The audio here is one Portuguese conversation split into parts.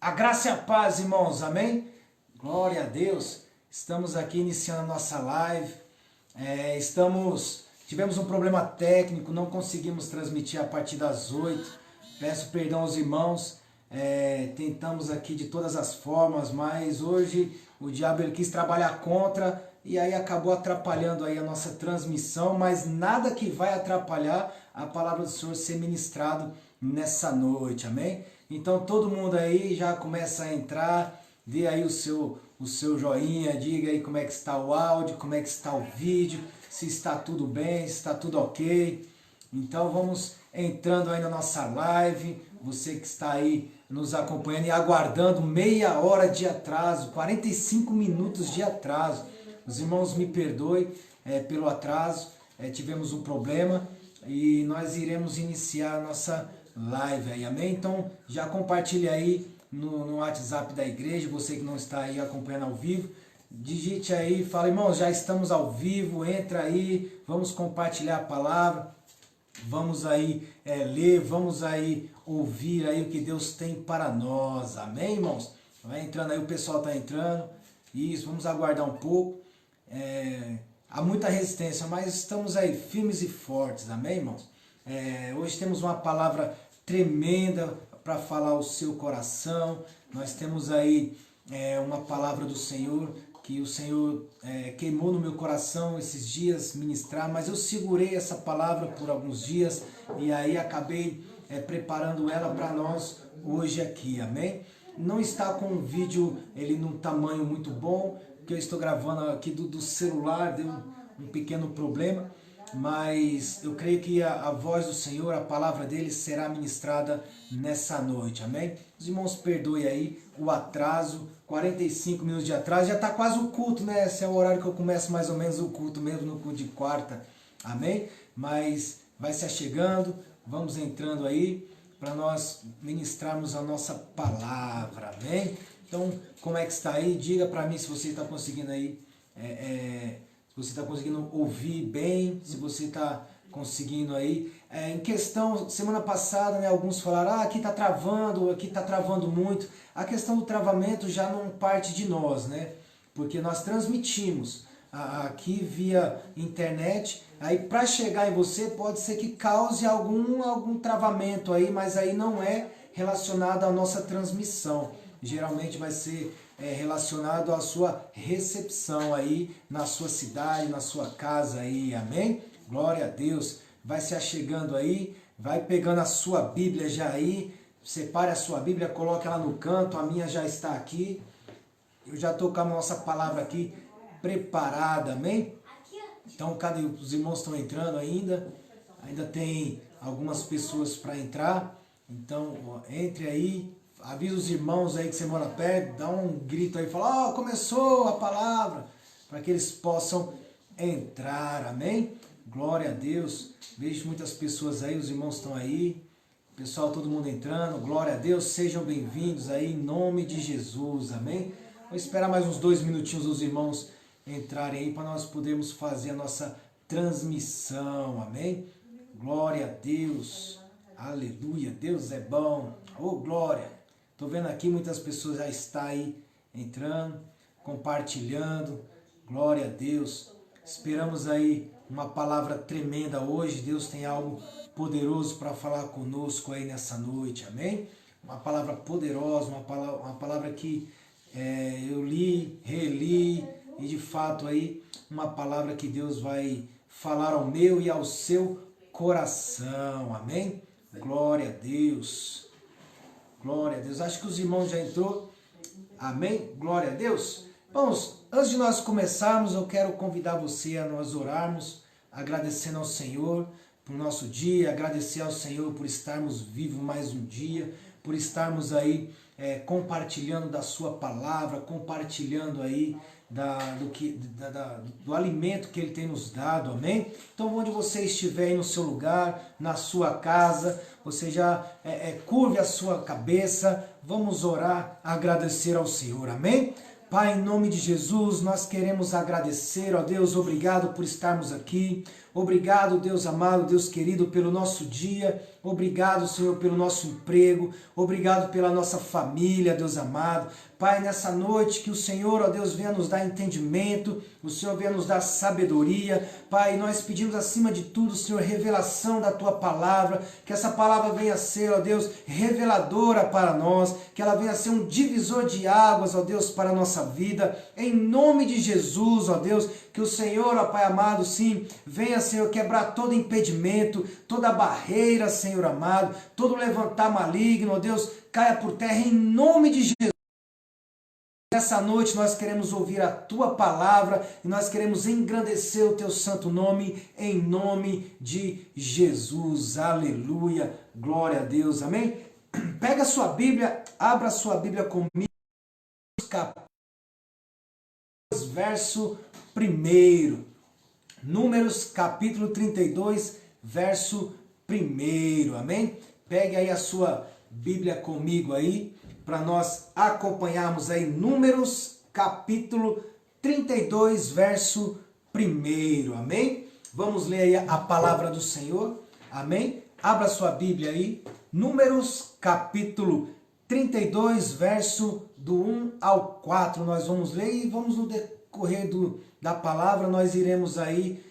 A graça e a paz, irmãos, amém? Glória a Deus. Estamos aqui iniciando a nossa live. Tivemos um problema técnico, não conseguimos transmitir a partir das 8. Peço perdão aos irmãos. Tentamos aqui de todas as formas, mas hoje o diabo ele quis trabalhar contra e aí acabou atrapalhando aí a nossa transmissão, mas nada que vai atrapalhar a palavra do Senhor ser ministrado nessa noite, amém? Então todo mundo aí já começa a entrar, dê aí o seu joinha, diga aí como é que está o áudio, como é que está o vídeo, se está tudo bem, se está tudo ok. Então vamos entrando aí na nossa live, você que está aí nos acompanhando e aguardando meia hora de atraso, 45 minutos de atraso. Os irmãos me perdoem pelo atraso, tivemos um problema e nós iremos iniciar a nossa live aí, amém? Então já compartilhe aí no WhatsApp da igreja, você que não está aí acompanhando ao vivo, digite aí, fala, irmãos, já estamos ao vivo, entra aí, vamos compartilhar a palavra, vamos aí ler, vamos aí ouvir aí o que Deus tem para nós, amém, irmãos? Vai entrando aí, o pessoal está entrando, isso, vamos aguardar um pouco, há muita resistência, mas estamos aí firmes e fortes, amém, irmãos? Hoje temos uma palavra tremenda para falar ao seu coração. Nós temos aí uma palavra do Senhor, que o Senhor queimou no meu coração esses dias ministrar, mas eu segurei essa palavra por alguns dias e aí acabei preparando ela para nós hoje aqui, amém? Não está com o vídeo ele num tamanho muito bom, que eu estou gravando aqui do celular, deu um pequeno problema, mas eu creio que a voz do Senhor, a palavra dele será ministrada nessa noite, amém? Os irmãos perdoem aí o atraso, 45 minutos de atraso, já está quase o culto, né? Esse é o horário que eu começo mais ou menos o culto mesmo, no culto de quarta, amém? Mas vai se achegando, vamos entrando aí para nós ministrarmos a nossa palavra, amém? Então, como é que está aí? Diga para mim se você está conseguindo aí, se você está conseguindo ouvir bem, se você está conseguindo aí. Em questão, semana passada, né, alguns falaram, aqui está travando muito. A questão do travamento já não parte de nós, né? Porque nós transmitimos aqui via internet, aí para chegar em você pode ser que cause algum travamento aí, mas aí não é relacionado à nossa transmissão. Geralmente vai ser relacionado à sua recepção aí na sua cidade, na sua casa aí, amém? Glória a Deus. Vai se achegando aí, vai pegando a sua Bíblia já aí, separe a sua Bíblia, coloque ela no canto, a minha já está aqui. Eu já estou com a nossa palavra aqui preparada, amém? Então, cadê? Os irmãos estão entrando ainda tem algumas pessoas para entrar, então entre aí. Avisa os irmãos aí que você mora perto, dá um grito aí, fala, começou a palavra, para que eles possam entrar, amém? Glória a Deus, vejo muitas pessoas aí, os irmãos estão aí, pessoal, todo mundo entrando, glória a Deus, sejam bem-vindos aí, em nome de Jesus, amém? Vou esperar mais uns 2 minutinhos os irmãos entrarem aí, para nós podermos fazer a nossa transmissão, amém? Glória a Deus, aleluia, Deus é bom, glória! Estou vendo aqui muitas pessoas já estão aí entrando, compartilhando, glória a Deus. Esperamos aí uma palavra tremenda hoje, Deus tem algo poderoso para falar conosco aí nessa noite, amém? Uma palavra poderosa, uma palavra que eu li, reli e de fato aí uma palavra que Deus vai falar ao meu e ao seu coração, amém? Glória a Deus. Glória a Deus. Acho que os irmãos já entrou. Amém? Glória a Deus. Vamos, antes de nós começarmos, eu quero convidar você a nós orarmos, agradecendo ao Senhor por nosso dia, agradecer ao Senhor por estarmos vivos mais um dia, por estarmos aí compartilhando da sua palavra, compartilhando aí do alimento que Ele tem nos dado, amém? Então onde você estiver aí no seu lugar, na sua casa, você já curve a sua cabeça, vamos orar, agradecer ao Senhor, amém? Pai, em nome de Jesus, nós queremos agradecer, ó Deus, obrigado por estarmos aqui, Obrigado, Deus amado, Deus querido, pelo nosso dia. Obrigado, Senhor, pelo nosso emprego. Obrigado pela nossa família, Deus amado. Pai, nessa noite que o Senhor, ó Deus, venha nos dar entendimento, o Senhor venha nos dar sabedoria. Pai, nós pedimos acima de tudo, Senhor, revelação da Tua palavra, que essa palavra venha ser, ó Deus, reveladora para nós, que ela venha ser um divisor de águas, ó Deus, para a nossa vida. Em nome de Jesus, ó Deus, que o Senhor, ó Pai amado, sim, venha, Senhor, quebrar todo impedimento, toda barreira, Senhor amado, todo levantar maligno, ó Deus, caia por terra em nome de Jesus. Nessa noite nós queremos ouvir a Tua palavra e nós queremos engrandecer o Teu santo nome, em nome de Jesus. Aleluia, glória a Deus, amém? Pega a sua Bíblia, abra a sua Bíblia comigo, verso 1. Números capítulo 32, verso 1, amém? Pegue aí a sua Bíblia comigo aí, para nós acompanharmos aí Números capítulo 32, verso 1, amém? Vamos ler aí a palavra do Senhor, amém? Abra sua Bíblia aí, Números capítulo 32, verso do 1 ao 4, nós vamos ler e vamos no decorrer da palavra, nós iremos aí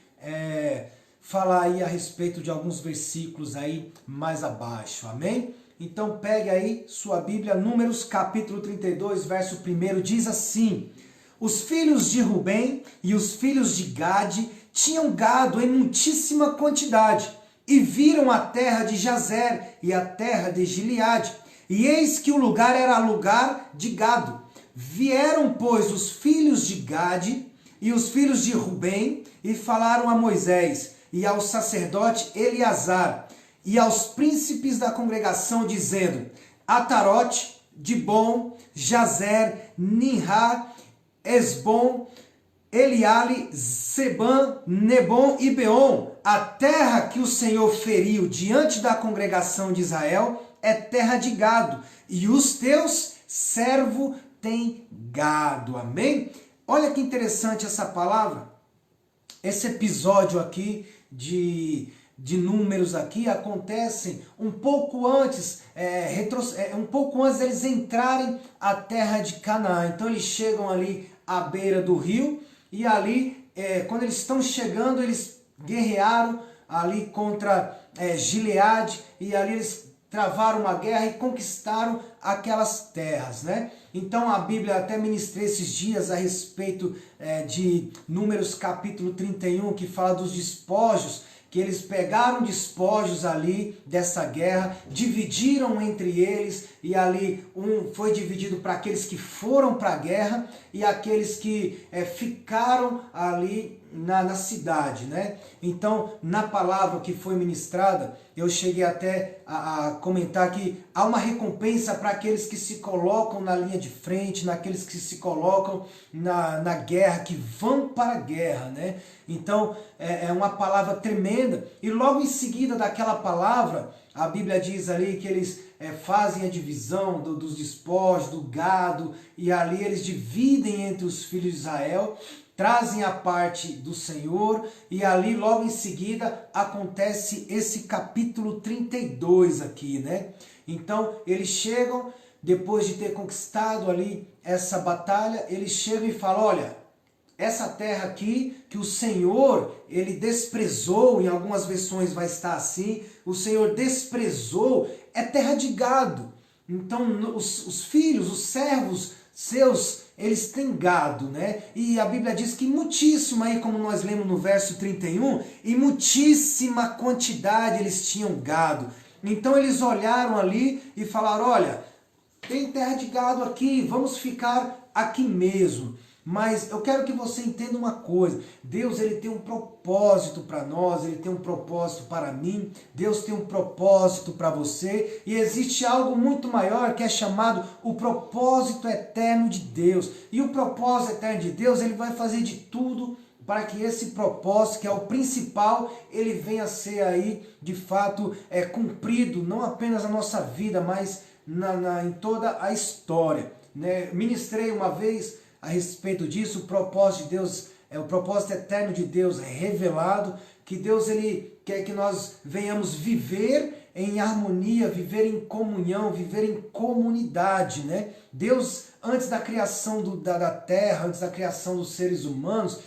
falar aí a respeito de alguns versículos aí mais abaixo, amém? Então pegue aí sua Bíblia, Números capítulo 32, verso 1, diz assim: Os filhos de Rubem e os filhos de Gade tinham gado em muitíssima quantidade, e viram a terra de Jazer e a terra de Gileade, e eis que o lugar era lugar de gado. Vieram, pois, os filhos de Gade e os filhos de Rubem, e falaram a Moisés e ao sacerdote Eleazar, e aos príncipes da congregação, dizendo: Atarote, Dibom, Jazer, Ninra, Esbom, Eliale, Sebam, Nebom e Beom, a terra que o Senhor feriu diante da congregação de Israel é terra de gado, e os teus servos têm gado. Amém? Olha que interessante essa palavra. Esse episódio aqui de Números aqui acontecem um pouco antes, um pouco antes deles entrarem à terra de Canaã. Então eles chegam ali à beira do rio e ali, quando eles estão chegando, eles guerrearam ali contra Gileade e ali eles travaram uma guerra e conquistaram aquelas terras, né? Então a Bíblia, até ministrei esses dias a respeito de Números capítulo 31, que fala dos despojos, que eles pegaram despojos ali dessa guerra, dividiram entre eles, e ali foi dividido para aqueles que foram para a guerra e aqueles que ficaram ali na cidade, né? Então, na palavra que foi ministrada, eu cheguei até a comentar que há uma recompensa para aqueles que se colocam na linha de frente, naqueles que se colocam na guerra, que vão para a guerra, né? Então, é uma palavra tremenda, e logo em seguida daquela palavra, a Bíblia diz ali que eles fazem a divisão dos despojos, do gado, e ali eles dividem entre os filhos de Israel, trazem a parte do Senhor, e ali logo em seguida acontece esse capítulo 32 aqui, né? Então eles chegam, depois de ter conquistado ali essa batalha, eles chegam e falam: olha, essa terra aqui que o Senhor, ele desprezou, em algumas versões vai estar assim, o Senhor desprezou, é terra de gado. Então os filhos, os servos seus, eles têm gado, né? E a Bíblia diz que muitíssimo, aí como nós lemos no verso 31, em muitíssima quantidade eles tinham gado. Então eles olharam ali e falaram: olha, tem terra de gado aqui, vamos ficar aqui mesmo. Mas eu quero que você entenda uma coisa: Deus, ele tem um propósito para nós, ele tem um propósito para mim, Deus tem um propósito para você, e existe algo muito maior que é chamado o propósito eterno de Deus. E o propósito eterno de Deus, ele vai fazer de tudo para que esse propósito, que é o principal, ele venha a ser aí, de fato, cumprido, não apenas na nossa vida, mas em toda a história, né? Ministrei uma vez a respeito disso, o propósito de Deus, o propósito eterno de Deus revelado, que Deus ele quer que nós venhamos viver em harmonia, viver em comunhão, viver em comunidade, né? Deus, antes da criação da terra, antes da criação dos seres humanos,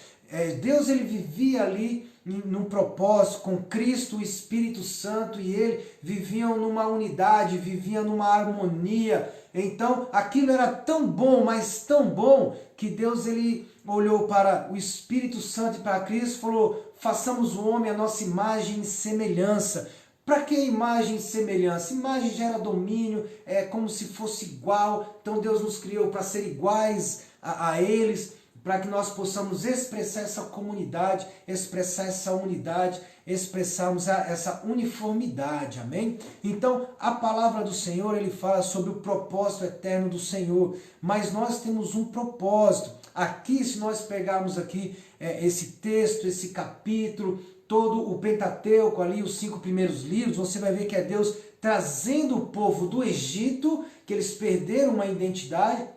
Deus ele vivia ali num propósito com Cristo, o Espírito Santo, e ele viviam numa unidade, viviam numa harmonia. Então aquilo era tão bom, mas tão bom, que Deus ele olhou para o Espírito Santo e para Cristo e falou: façamos o homem a nossa imagem e semelhança. Para que imagem e semelhança? Imagem gera domínio, é como se fosse igual. Então Deus nos criou para ser iguais a eles, para que nós possamos expressar essa comunidade, expressar essa unidade, expressarmos essa uniformidade, amém? Então, a palavra do Senhor, ele fala sobre o propósito eterno do Senhor, mas nós temos um propósito. Aqui, se nós pegarmos aqui esse texto, esse capítulo, todo o Pentateuco ali, os 5 primeiros livros, você vai ver que é Deus trazendo o povo do Egito, que eles perderam uma identidade.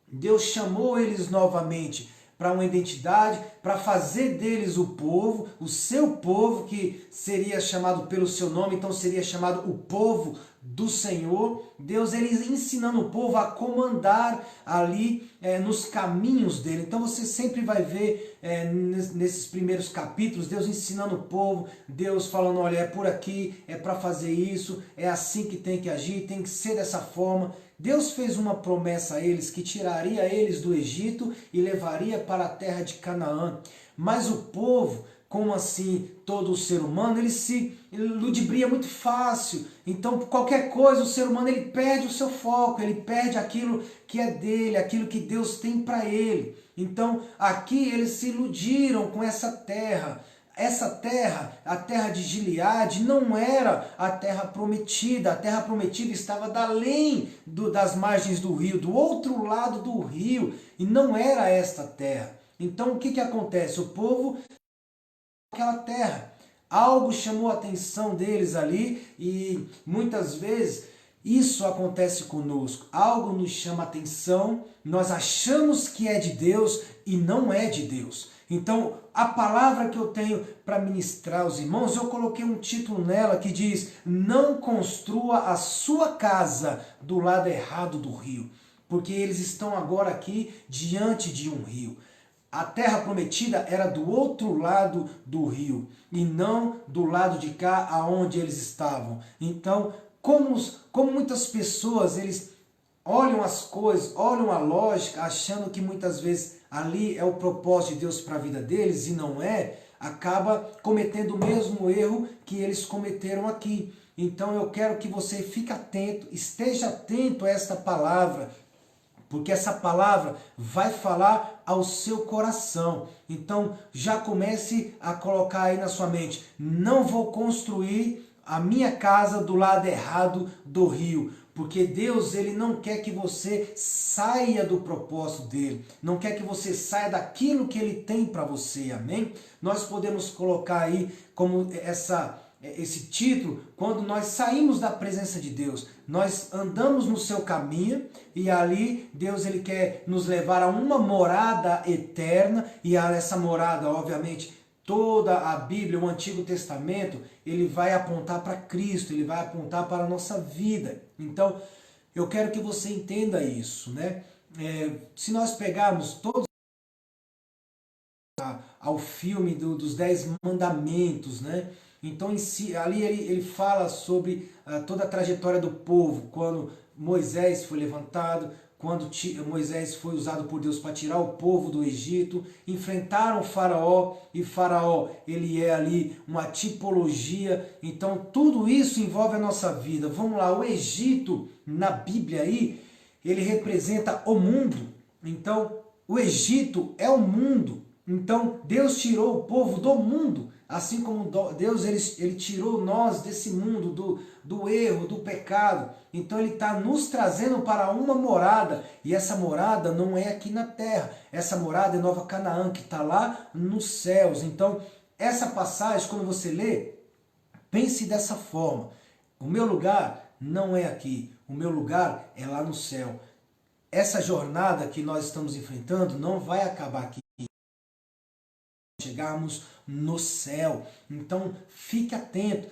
Deus chamou eles novamente para uma identidade, para fazer deles o povo, o seu povo, que seria chamado pelo seu nome, então seria chamado o povo do Senhor. Deus ele ensinando o povo a comandar ali nos caminhos dele. Então você sempre vai ver nesses primeiros capítulos, Deus ensinando o povo, Deus falando: olha, é por aqui, é para fazer isso, é assim que tem que agir, tem que ser dessa forma. Deus fez uma promessa a eles que tiraria eles do Egito e levaria para a terra de Canaã. Mas o povo, como assim todo o ser humano, ele se ludibria muito fácil. Então, qualquer coisa, o ser humano ele perde o seu foco, ele perde aquilo que é dele, aquilo que Deus tem para ele. Então, aqui eles se iludiram com essa terra. Essa terra, a terra de Gileade, não era a terra prometida. A terra prometida estava além das margens do rio, do outro lado do rio, e não era esta terra. Então o que acontece? O povo, aquela terra, algo chamou a atenção deles ali, e muitas vezes isso acontece conosco. Algo nos chama a atenção, nós achamos que é de Deus e não é de Deus. Então, a palavra que eu tenho para ministrar aos irmãos, eu coloquei um título nela que diz: não construa a sua casa do lado errado do rio, porque eles estão agora aqui diante de um rio. A terra prometida era do outro lado do rio e não do lado de cá aonde eles estavam. Então, como muitas pessoas, eles olham as coisas, olham a lógica, achando que muitas vezes ali é o propósito de Deus para a vida deles, e não é, acaba cometendo o mesmo erro que eles cometeram aqui. Então eu quero que você fique atento, esteja atento a esta palavra, porque essa palavra vai falar ao seu coração. Então já comece a colocar aí na sua mente: não vou construir a minha casa do lado errado do rio. Porque Deus ele não quer que você saia do propósito dele, não quer que você saia daquilo que ele tem para você, amém? Nós podemos colocar aí como esse título: quando nós saímos da presença de Deus, nós andamos no seu caminho, e ali Deus ele quer nos levar a uma morada eterna, e essa morada, obviamente, toda a Bíblia, o Antigo Testamento, ele vai apontar para Cristo, ele vai apontar para a nossa vida. Então, eu quero que você entenda isso, né? Se nós pegarmos todos ao filme dos 10 mandamentos, né? Então, ali ele fala sobre toda a trajetória do povo, quando Moisés foi levantado, quando Moisés foi usado por Deus para tirar o povo do Egito, enfrentaram Faraó, e Faraó ele é ali uma tipologia. Então tudo isso envolve a nossa vida. Vamos lá, o Egito na Bíblia aí, ele representa o mundo. Então o Egito é o mundo. Então Deus tirou o povo do mundo, assim como Deus ele tirou nós desse mundo, do erro, do pecado. Então ele está nos trazendo para uma morada, e essa morada não é aqui na terra, essa morada é Nova Canaã, que está lá nos céus. Então essa passagem, quando você lê, pense dessa forma: o meu lugar não é aqui, o meu lugar é lá no céu. Essa jornada que nós estamos enfrentando não vai acabar aqui. chegarmos no céu. Então fique atento.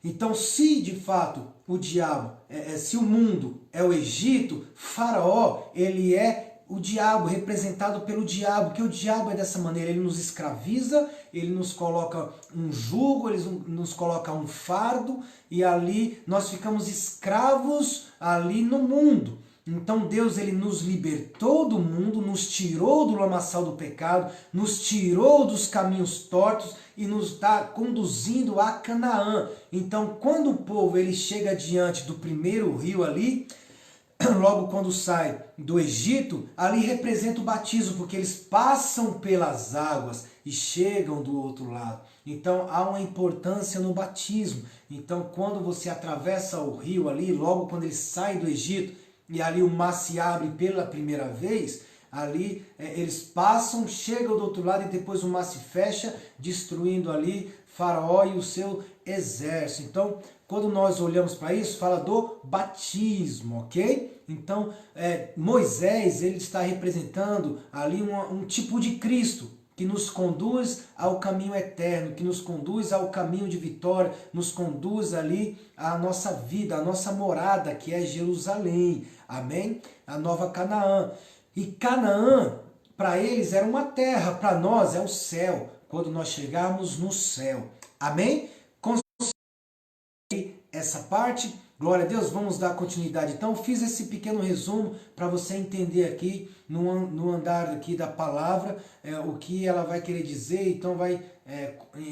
Então, se de fato o diabo, se o mundo é o Egito, Faraó, ele é o diabo, representado pelo diabo, que o diabo é dessa maneira, ele nos escraviza, ele nos coloca um jugo, ele nos coloca um fardo, e ali nós ficamos escravos ali no mundo. Então Deus, ele nos libertou do mundo, nos tirou do lamaçal do pecado, nos tirou dos caminhos tortos e nos está conduzindo a Canaã. Então quando o povo ele chega diante do primeiro rio ali, logo quando sai do Egito, ali representa o batismo, porque eles passam pelas águas e chegam do outro lado. Então há uma importância no batismo. Então quando você atravessa o rio ali, logo quando ele sai do Egito, e ali o mar se abre pela primeira vez, ali eles passam, chegam do outro lado e depois o mar se fecha, destruindo ali Faraó e o seu exército. Então, quando nós olhamos para isso, fala do batismo, ok? Então, Moisés, ele está representando ali um tipo de Cristo, que nos conduz ao caminho eterno, que nos conduz ao caminho de vitória, nos conduz ali à nossa vida, à nossa morada, que é Jerusalém, amém? A nova Canaã. E Canaã, para eles, era uma terra, para nós é o céu, quando nós chegarmos no céu, amém? Essa parte, glória a Deus, vamos dar continuidade. Então, fiz esse pequeno resumo para você entender aqui, no andar aqui da palavra, o que ela vai querer dizer. Então, vai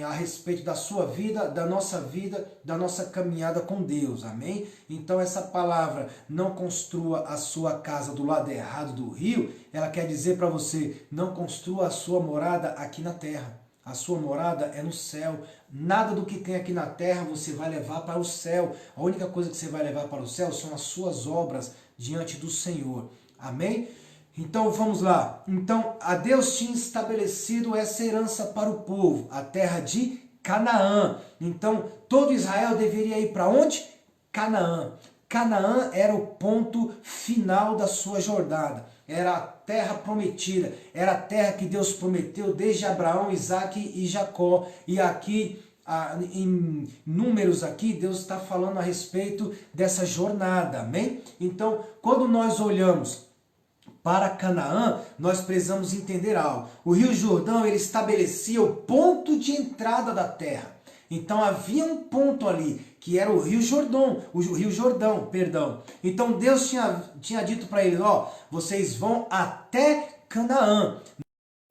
a respeito da sua vida, da nossa caminhada com Deus, amém? Então, essa palavra, não construa a sua casa do lado errado do rio, ela quer dizer para você, não construa a sua morada aqui na terra. A sua morada é no céu. Nada do que tem aqui na terra você vai levar para o céu. A única coisa que você vai levar para o céu são as suas obras diante do Senhor. Amém? Então vamos lá. Então a Deus tinha estabelecido essa herança para o povo, a terra de Canaã. Então todo Israel deveria ir para onde? Canaã. Canaã era o ponto final da sua jornada. Era a terra prometida, era a terra que Deus prometeu desde Abraão, Isaac e Jacó. E aqui, em Números aqui, Deus está falando a respeito dessa jornada, amém? Então, quando nós olhamos para Canaã, nós precisamos entender algo. O Rio Jordão, ele estabelecia o ponto de entrada da terra. Então havia um ponto ali, que era o Rio Jordão, perdão. Então Deus tinha dito para eles, ó, vocês vão até Canaã.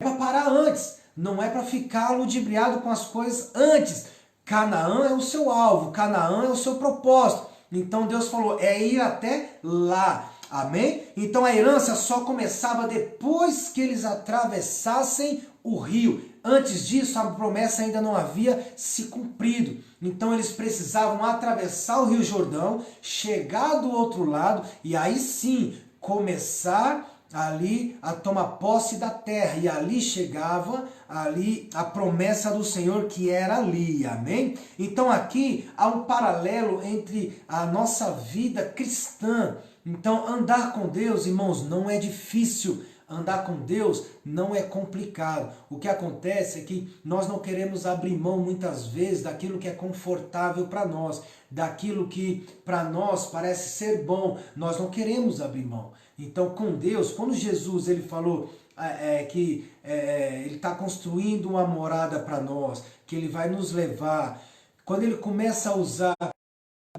Não é para parar antes, não é para ficar ludibriado com as coisas antes. Canaã é o seu alvo, Canaã é o seu propósito. Então Deus falou, é ir até lá. Amém? Então a herança só começava depois que eles atravessassem o rio. Antes disso, a promessa ainda não havia se cumprido. Então eles precisavam atravessar o Rio Jordão, chegar do outro lado e aí sim começar ali a tomar posse da terra. E ali chegava ali a promessa do Senhor que era ali. Amém? Então aqui há um paralelo entre a nossa vida cristã. Então andar com Deus, irmãos, não é difícil. Andar com Deus não é complicado. O que acontece é que nós não queremos abrir mão muitas vezes daquilo que é confortável para nós, daquilo que para nós parece ser bom. Nós não queremos abrir mão. Então com Deus, quando Jesus ele falou que ele está construindo uma morada para nós, que ele vai nos levar, quando ele começa a usar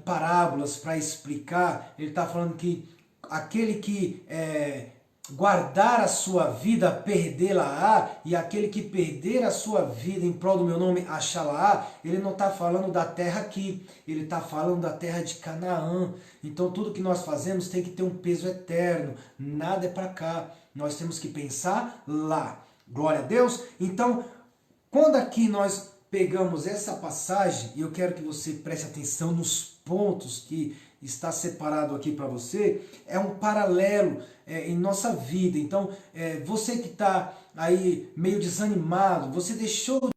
parábolas para explicar, ele está falando que aquele que guardar a sua vida, perdê-la-á, e aquele que perder a sua vida em prol do meu nome, achá-la-á, ele não está falando da terra aqui, ele está falando da terra de Canaã. Então tudo que nós fazemos tem que ter um peso eterno, nada é para cá, nós temos que pensar lá. Glória a Deus. Então, quando aqui nós pegamos essa passagem, e eu quero que você preste atenção nos pontos que está separado aqui para você, é um paralelo em nossa vida. Então, você que está aí meio desanimado, você deixou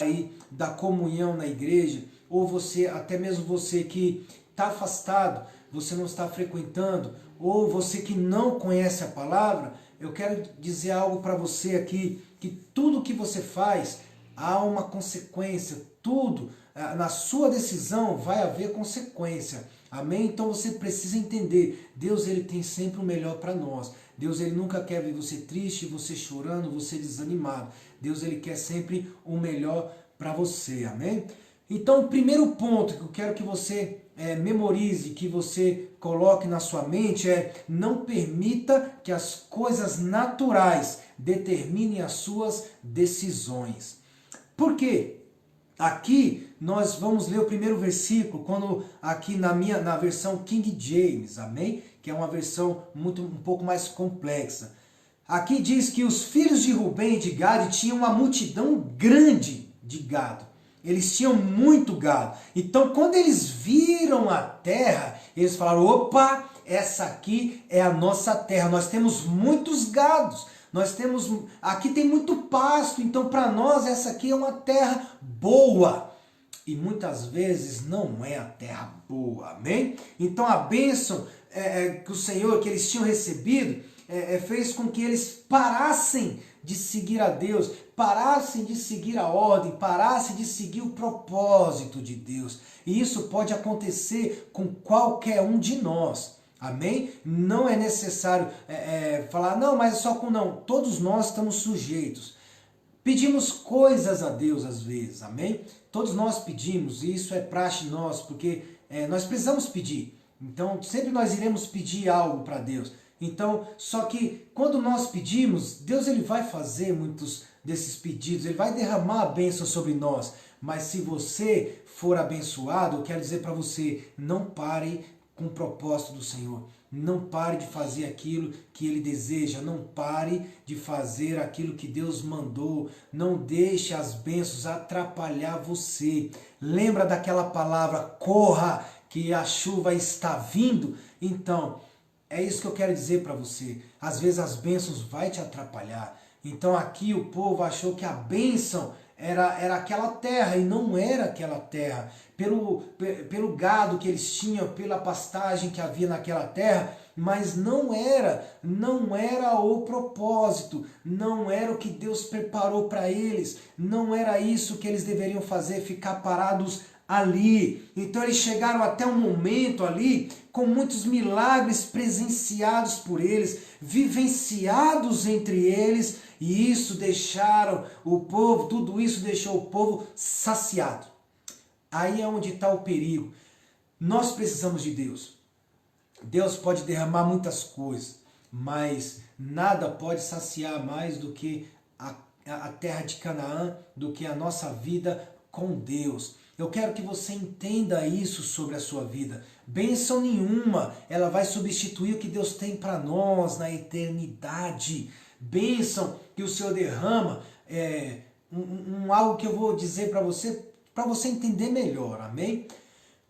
aí da comunhão na igreja, ou você, até mesmo você que está afastado, você não está frequentando, ou você que não conhece a palavra, eu quero dizer algo para você aqui, que tudo que você faz há uma consequência, tudo, na sua decisão vai haver consequência. Amém? Então você precisa entender, Deus ele tem sempre o melhor para nós. Deus ele nunca quer ver você triste, você chorando, você desanimado. Deus ele quer sempre o melhor para você. Amém? Então o primeiro ponto que eu quero que você memorize, que você coloque na sua mente não permita que as coisas naturais determinem as suas decisões. Por quê? Aqui nós vamos ler o primeiro versículo, quando aqui na versão King James, amém? Que é uma versão um pouco mais complexa. Aqui diz que os filhos de Rubem e de Gade tinham uma multidão grande de gado. Eles tinham muito gado. Então quando eles viram a terra, eles falaram, opa, essa aqui é a nossa terra, nós temos muitos gados. Aqui tem muito pasto, então para nós essa aqui é uma terra boa. E muitas vezes não é a terra boa, amém? Então a bênção que o Senhor, que eles tinham recebido, fez com que eles parassem de seguir a Deus, parassem de seguir a ordem, parassem de seguir o propósito de Deus. E isso pode acontecer com qualquer um de nós. Amém? Não é necessário falar, não, mas é só com não. Todos nós estamos sujeitos. Pedimos coisas a Deus às vezes, amém? Todos nós pedimos, e isso é praxe nosso, porque nós precisamos pedir. Então, sempre nós iremos pedir algo para Deus. Então, só que quando nós pedimos, Deus ele vai fazer muitos desses pedidos, ele vai derramar a bênção sobre nós. Mas se você for abençoado, eu quero dizer para você, não pare com o propósito do Senhor. Não pare de fazer aquilo que Ele deseja. Não pare de fazer aquilo que Deus mandou. Não deixe as bênçãos atrapalhar você. Lembra daquela palavra, corra, que a chuva está vindo? Então, é isso que eu quero dizer para você. Às vezes as bênçãos vão te atrapalhar. Então aqui o povo achou que a bênção era aquela terra, e não era aquela terra. Pelo gado que eles tinham, pela pastagem que havia naquela terra, mas não era o propósito, não era o que Deus preparou para eles, não era isso que eles deveriam fazer, ficar parados ali. Então eles chegaram até um momento ali com muitos milagres presenciados por eles, vivenciados entre eles, e isso deixaram o povo, tudo isso deixou o povo saciado. Aí é onde está o perigo. Nós precisamos de Deus. Deus pode derramar muitas coisas, mas nada pode saciar mais do que a terra de Canaã, do que a nossa vida com Deus. Eu quero que você entenda isso sobre a sua vida. Bênção nenhuma, ela vai substituir o que Deus tem para nós na eternidade. Bênção que o Senhor derrama, algo que eu vou dizer para você entender melhor, amém?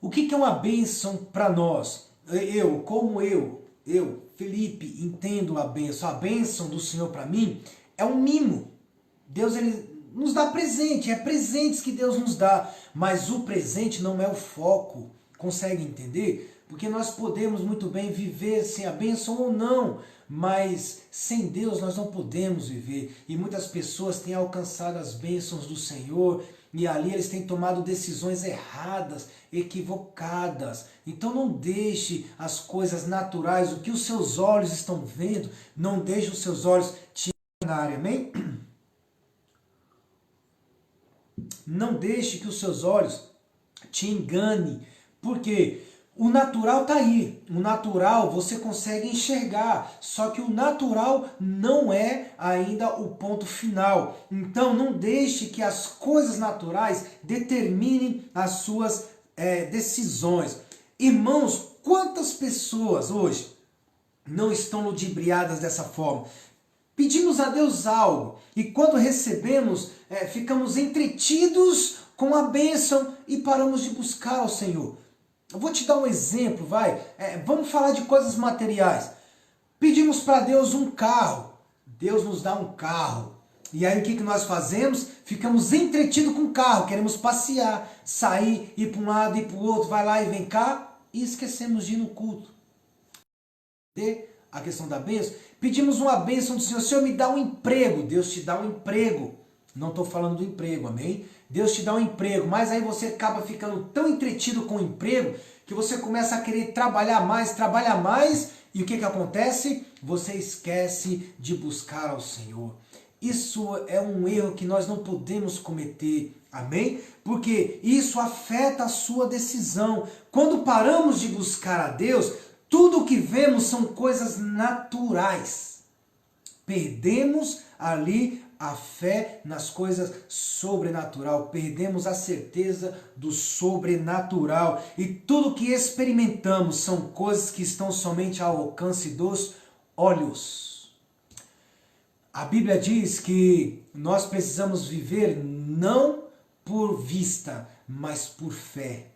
O que é uma bênção para nós? Eu, Felipe, entendo a bênção do Senhor para mim é um mimo. Deus ele nos dá presente, é presentes que Deus nos dá, mas o presente não é o foco, consegue entender? Porque nós podemos muito bem viver sem a bênção ou não, mas sem Deus nós não podemos viver. E muitas pessoas têm alcançado as bênçãos do Senhor, e ali eles têm tomado decisões erradas, equivocadas. Então não deixe as coisas naturais, o que os seus olhos estão vendo, não deixe os seus olhos te enganarem, amém? Não deixe que os seus olhos te engane, porque o natural está aí, o natural você consegue enxergar, só que o natural não é ainda o ponto final. Então não deixe que as coisas naturais determinem as suas decisões. Irmãos, quantas pessoas hoje não estão ludibriadas dessa forma? Pedimos a Deus algo e quando recebemos, ficamos entretidos com a bênção e paramos de buscar ao Senhor. Eu vou te dar um exemplo, vamos falar de coisas materiais. Pedimos para Deus um carro, Deus nos dá um carro. E aí o que nós fazemos? Ficamos entretidos com o carro, queremos passear, sair, ir para um lado, ir para o outro, vai lá e vem cá, e esquecemos de ir no culto. a questão da bênção, pedimos uma bênção do Senhor. Senhor, me dá um emprego. Deus te dá um emprego. Não estou falando do emprego, amém? Deus te dá um emprego, mas aí você acaba ficando tão entretido com o emprego que você começa a querer trabalhar mais, e o que acontece? Você esquece de buscar ao Senhor. Isso é um erro que nós não podemos cometer, amém? Porque isso afeta a sua decisão. Quando paramos de buscar a Deus, tudo o que vemos são coisas naturais. Perdemos ali a fé nas coisas sobrenatural, perdemos a certeza do sobrenatural, e tudo que experimentamos são coisas que estão somente ao alcance dos olhos. A Bíblia diz que nós precisamos viver não por vista, mas por fé.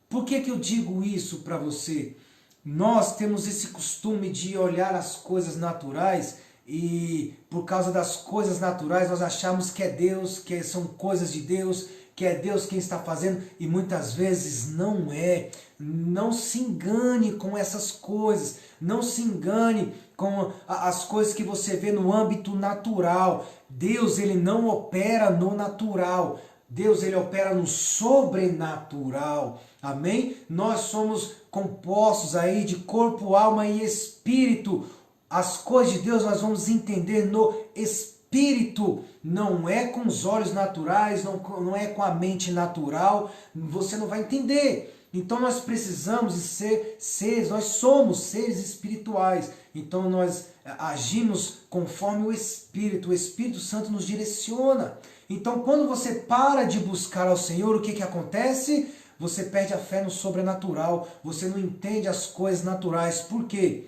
Por que eu digo isso para você? Nós temos esse costume de olhar as coisas naturais e por causa das coisas naturais nós achamos que é Deus, que são coisas de Deus, que é Deus quem está fazendo, e muitas vezes não é. Não se engane com essas coisas, não se engane com as coisas que você vê no âmbito natural. Deus, ele não opera no natural. Deus, ele opera no sobrenatural, amém? Nós somos compostos aí de corpo, alma e espírito. As coisas de Deus nós vamos entender no espírito, não é com os olhos naturais, não é com a mente natural, você não vai entender. Então nós precisamos de ser seres, nós somos seres espirituais, então nós agimos conforme o Espírito Santo nos direciona. Então quando você para de buscar ao Senhor, o que acontece? Você perde a fé no sobrenatural, você não entende as coisas naturais. Por quê?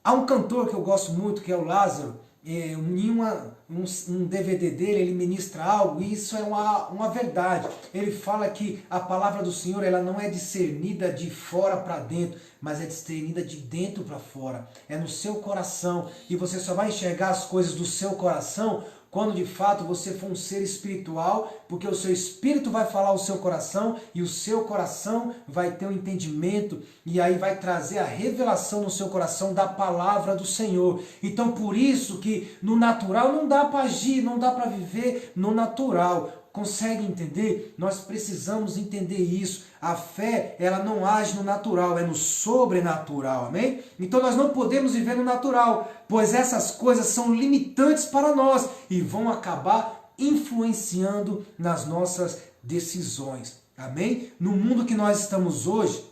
Há um cantor que eu gosto muito, que é o Lázaro, em um DVD dele ele ministra algo, e isso é uma verdade. Ele fala que a palavra do Senhor ela não é discernida de fora para dentro, mas é discernida de dentro para fora. É no seu coração, e você só vai enxergar as coisas do seu coração quando de fato você for um ser espiritual, porque o seu espírito vai falar ao seu coração e o seu coração vai ter um entendimento e aí vai trazer a revelação no seu coração da palavra do Senhor. Então por isso que no natural não dá para agir, não dá para viver no natural. Consegue entender? Nós precisamos entender isso. A fé, ela não age no natural, é no sobrenatural, amém? Então nós não podemos viver no natural, pois essas coisas são limitantes para nós e vão acabar influenciando nas nossas decisões, amém? No mundo que nós estamos hoje,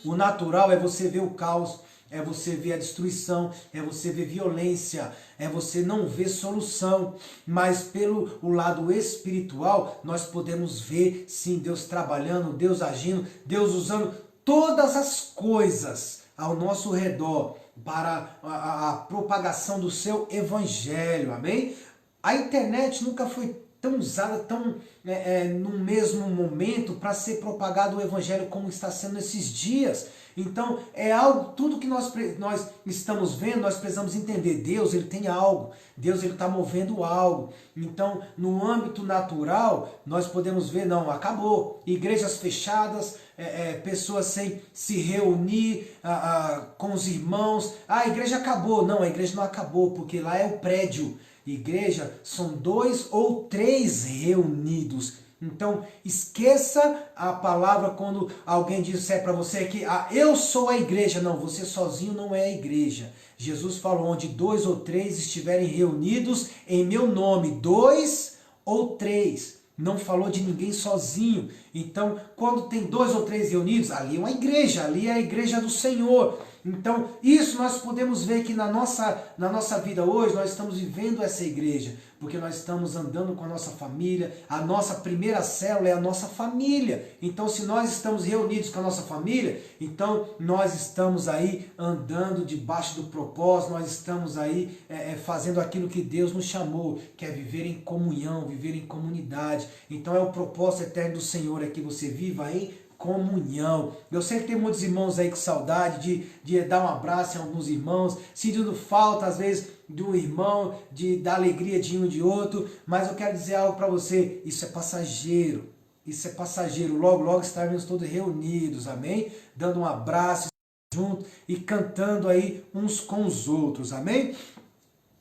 o natural é você ver o caos, é você ver a destruição, é você ver violência, é você não ver solução. Mas pelo o lado espiritual, nós podemos ver, sim, Deus trabalhando, Deus agindo, Deus usando todas as coisas ao nosso redor para a propagação do seu evangelho, amém? A internet nunca foi tão usada, no mesmo momento para ser propagado o evangelho como está sendo nesses dias. Então é algo, tudo que nós estamos vendo, nós precisamos entender. Deus, ele tem algo, Deus, ele está movendo algo. Então no âmbito natural nós podemos ver, não, acabou, igrejas fechadas, pessoas sem se reunir com os irmãos, a igreja acabou. Não, a igreja não acabou, porque lá é o prédio. Igreja são 2 ou 3 reunidos. Então esqueça a palavra quando alguém disser para você que eu sou a igreja. Não, você sozinho não é a igreja. Jesus falou, onde 2 ou 3 estiverem reunidos em meu nome, 2 ou 3. Não falou de ninguém sozinho. Então quando tem 2 ou 3 reunidos, ali é uma igreja, ali é a igreja do Senhor. Então isso nós podemos ver que na nossa vida hoje nós estamos vivendo essa igreja, porque nós estamos andando com a nossa família, a nossa primeira célula é a nossa família. Então se nós estamos reunidos com a nossa família, então nós estamos aí andando debaixo do propósito, nós estamos aí fazendo aquilo que Deus nos chamou, que é viver em comunhão, viver em comunidade. Então é o propósito eterno do Senhor, é que você viva em comunhão. Eu sei que tem muitos irmãos aí com saudade de dar um abraço em alguns irmãos, sentindo falta às vezes de um irmão, da alegria de um e de outro, mas eu quero dizer algo para você, isso é passageiro, logo logo estaremos todos reunidos, amém? Dando um abraço, junto e cantando aí uns com os outros, amém?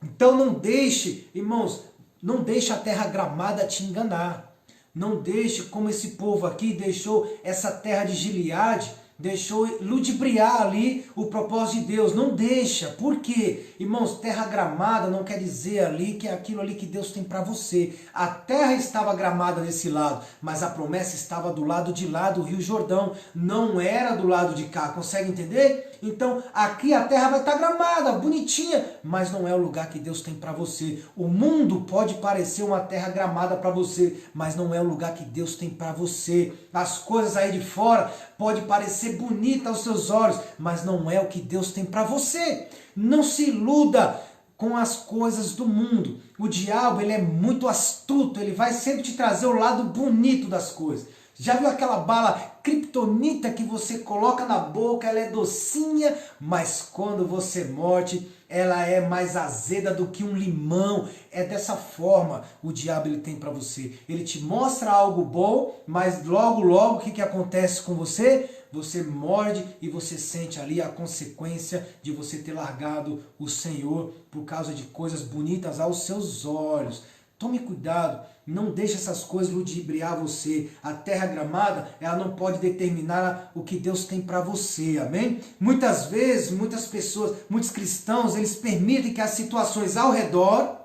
Então não deixe, irmãos, não deixe a terra gramada te enganar. Não deixe como esse povo aqui deixou essa terra de Gileade, deixou ludibriar ali o propósito de Deus. Não deixa. Por quê? Irmãos, terra gramada não quer dizer ali que é aquilo ali que Deus tem para você. A terra estava gramada desse lado, mas a promessa estava do lado de lá do Rio Jordão. Não era do lado de cá. Consegue entender? Então aqui a terra vai estar gramada, bonitinha, mas não é o lugar que Deus tem para você. O mundo pode parecer uma terra gramada para você, mas não é o lugar que Deus tem para você. As coisas aí de fora pode parecer bonita aos seus olhos, mas não é o que Deus tem para você. Não se iluda com as coisas do mundo. O diabo, ele é muito astuto, ele vai sempre te trazer o lado bonito das coisas. Já viu aquela bala kryptonita que você coloca na boca, ela é docinha, mas quando você morde, ela é mais azeda do que um limão. É dessa forma o diabo ele tem para você. Ele te mostra algo bom, mas logo, logo, o que acontece com você? Você morde e você sente ali a consequência de você ter largado o Senhor por causa de coisas bonitas aos seus olhos. Tome cuidado, não deixe essas coisas ludibriar você. A terra gramada, ela não pode determinar o que Deus tem para você, amém? Muitas vezes, muitas pessoas, muitos cristãos, eles permitem que as situações ao redor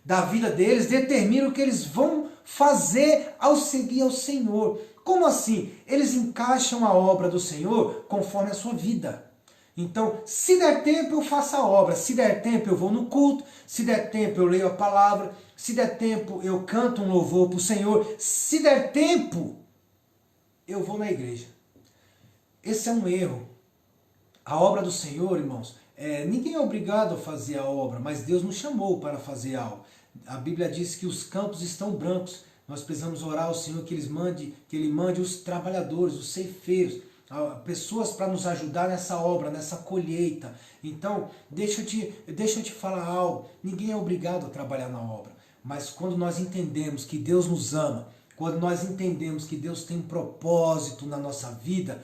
da vida deles determinem o que eles vão fazer ao seguir ao Senhor. Como assim? Eles encaixam a obra do Senhor conforme a sua vida. Então, se der tempo, eu faço a obra. Se der tempo, eu vou no culto. Se der tempo, eu leio a palavra. Se der tempo, eu canto um louvor para o Senhor. Se der tempo, eu vou na igreja. Esse é um erro. A obra do Senhor, irmãos, ninguém é obrigado a fazer a obra, mas Deus nos chamou para fazer algo. A Bíblia diz que os campos estão brancos. Nós precisamos orar ao Senhor que Ele mande os trabalhadores, os ceifeiros, pessoas para nos ajudar nessa obra, nessa colheita. Então, deixa eu te falar algo. Ninguém é obrigado a trabalhar na obra. Mas quando nós entendemos que Deus nos ama, quando nós entendemos que Deus tem um propósito na nossa vida,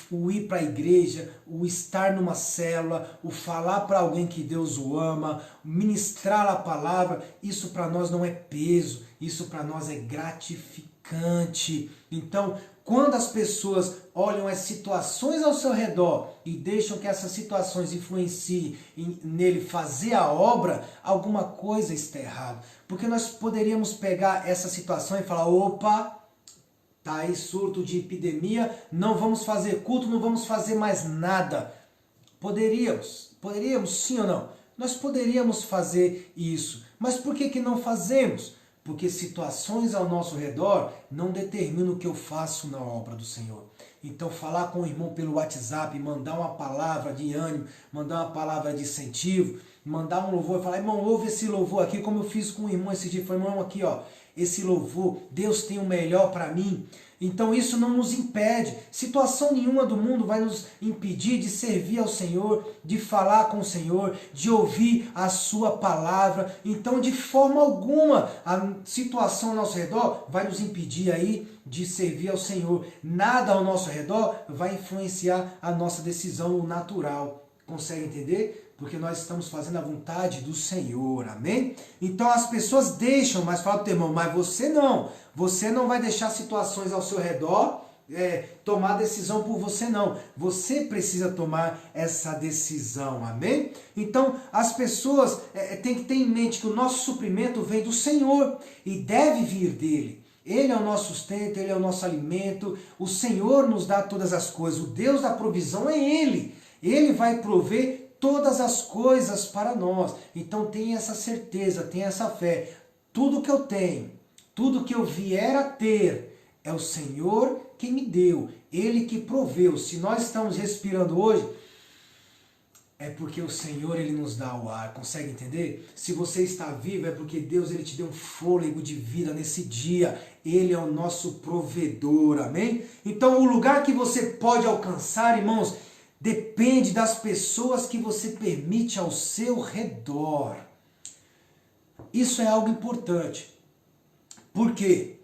o ir para a igreja, o estar numa célula, o falar para alguém que Deus o ama, ministrar a palavra, isso para nós não é peso, isso para nós é gratificante. Então, quando as pessoas olham as situações ao seu redor e deixam que essas situações influenciem nele fazer a obra, alguma coisa está errada. Porque nós poderíamos pegar essa situação e falar, opa, tá aí surto de epidemia, não vamos fazer culto, não vamos fazer mais nada. Poderíamos sim ou não? Nós poderíamos fazer isso, mas por que não fazemos? Porque situações ao nosso redor não determinam o que eu faço na obra do Senhor. Então falar com o irmão pelo WhatsApp, mandar uma palavra de ânimo, mandar uma palavra de incentivo, mandar um louvor, falar, irmão, ouve esse louvor aqui, como eu fiz com o irmão esse dia, falei, irmão, aqui ó, esse louvor, Deus tem o melhor para mim. Então isso não nos impede, situação nenhuma do mundo vai nos impedir de servir ao Senhor, de falar com o Senhor, de ouvir a sua palavra. Então de forma alguma a situação ao nosso redor vai nos impedir aí de servir ao Senhor. Nada ao nosso redor vai influenciar a nossa decisão natural. Consegue entender? Porque nós estamos fazendo a vontade do Senhor, amém? Então as pessoas deixam, mas fala pro teu irmão, mas você não vai deixar situações ao seu redor tomar decisão por você não. Você precisa tomar essa decisão, amém? Então as pessoas têm que ter em mente que o nosso suprimento vem do Senhor e deve vir dele. Ele é o nosso sustento, Ele é o nosso alimento, o Senhor nos dá todas as coisas, o Deus da provisão é Ele. Ele vai prover todas as coisas para nós. Então tenha essa certeza, tenha essa fé. Tudo que eu tenho, tudo que eu vier a ter, é o Senhor que me deu, Ele que proveu. Se nós estamos respirando hoje, é porque o Senhor Ele nos dá o ar. Consegue entender? Se você está vivo, é porque Deus Ele te deu um fôlego de vida nesse dia. Ele é o nosso provedor, amém? Então o lugar que você pode alcançar, irmãos, depende das pessoas que você permite ao seu redor. Isso é algo importante. Por quê?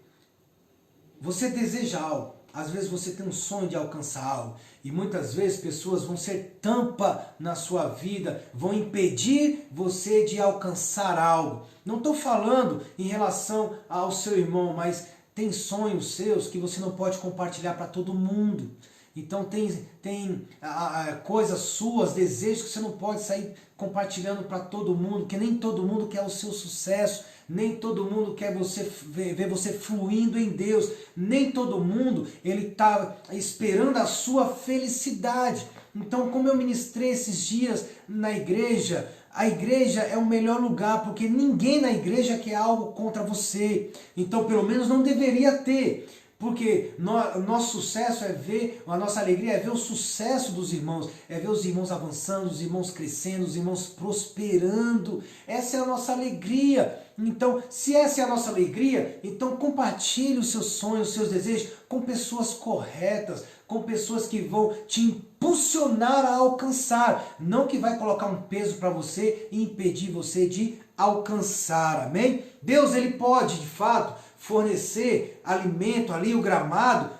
Você deseja algo. Às vezes você tem um sonho de alcançar algo e muitas vezes pessoas vão ser tampa na sua vida, vão impedir você de alcançar algo. Não estou falando em relação ao seu irmão, mas tem sonhos seus que você não pode compartilhar para todo mundo. Então tem coisas suas, desejos que você não pode sair compartilhando para todo mundo, que nem todo mundo quer o seu sucesso, nem todo mundo quer ver você fluindo em Deus, nem todo mundo ele está esperando a sua felicidade. Então, como eu ministrei esses dias na igreja, a igreja é o melhor lugar, porque ninguém na igreja quer algo contra você. Então, pelo menos não deveria ter. Porque o nosso sucesso é ver, a nossa alegria é ver o sucesso dos irmãos, é ver os irmãos avançando, os irmãos crescendo, os irmãos prosperando. Essa é a nossa alegria. Então, se essa é a nossa alegria, então compartilhe os seus sonhos, os seus desejos com pessoas corretas, com pessoas que vão te impulsionar a alcançar, não que vai colocar um peso para você e impedir você de alcançar. Amém? Deus, ele pode, de fato, fornecer alimento ali, o gramado,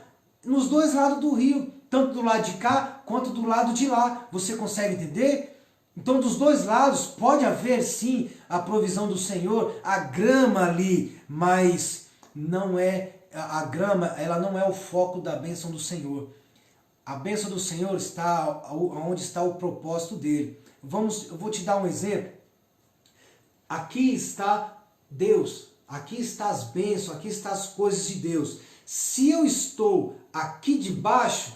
nos dois lados do rio, tanto do lado de cá quanto do lado de lá. Você consegue entender? Então, dos dois lados pode haver sim a provisão do Senhor, a grama ali, mas não é a grama, ela não é o foco da bênção do Senhor. A bênção do Senhor está onde está o propósito dele. Eu vou te dar um exemplo. Aqui está Deus. Aqui está as bênçãos, aqui estão as coisas de Deus. Se eu estou aqui debaixo,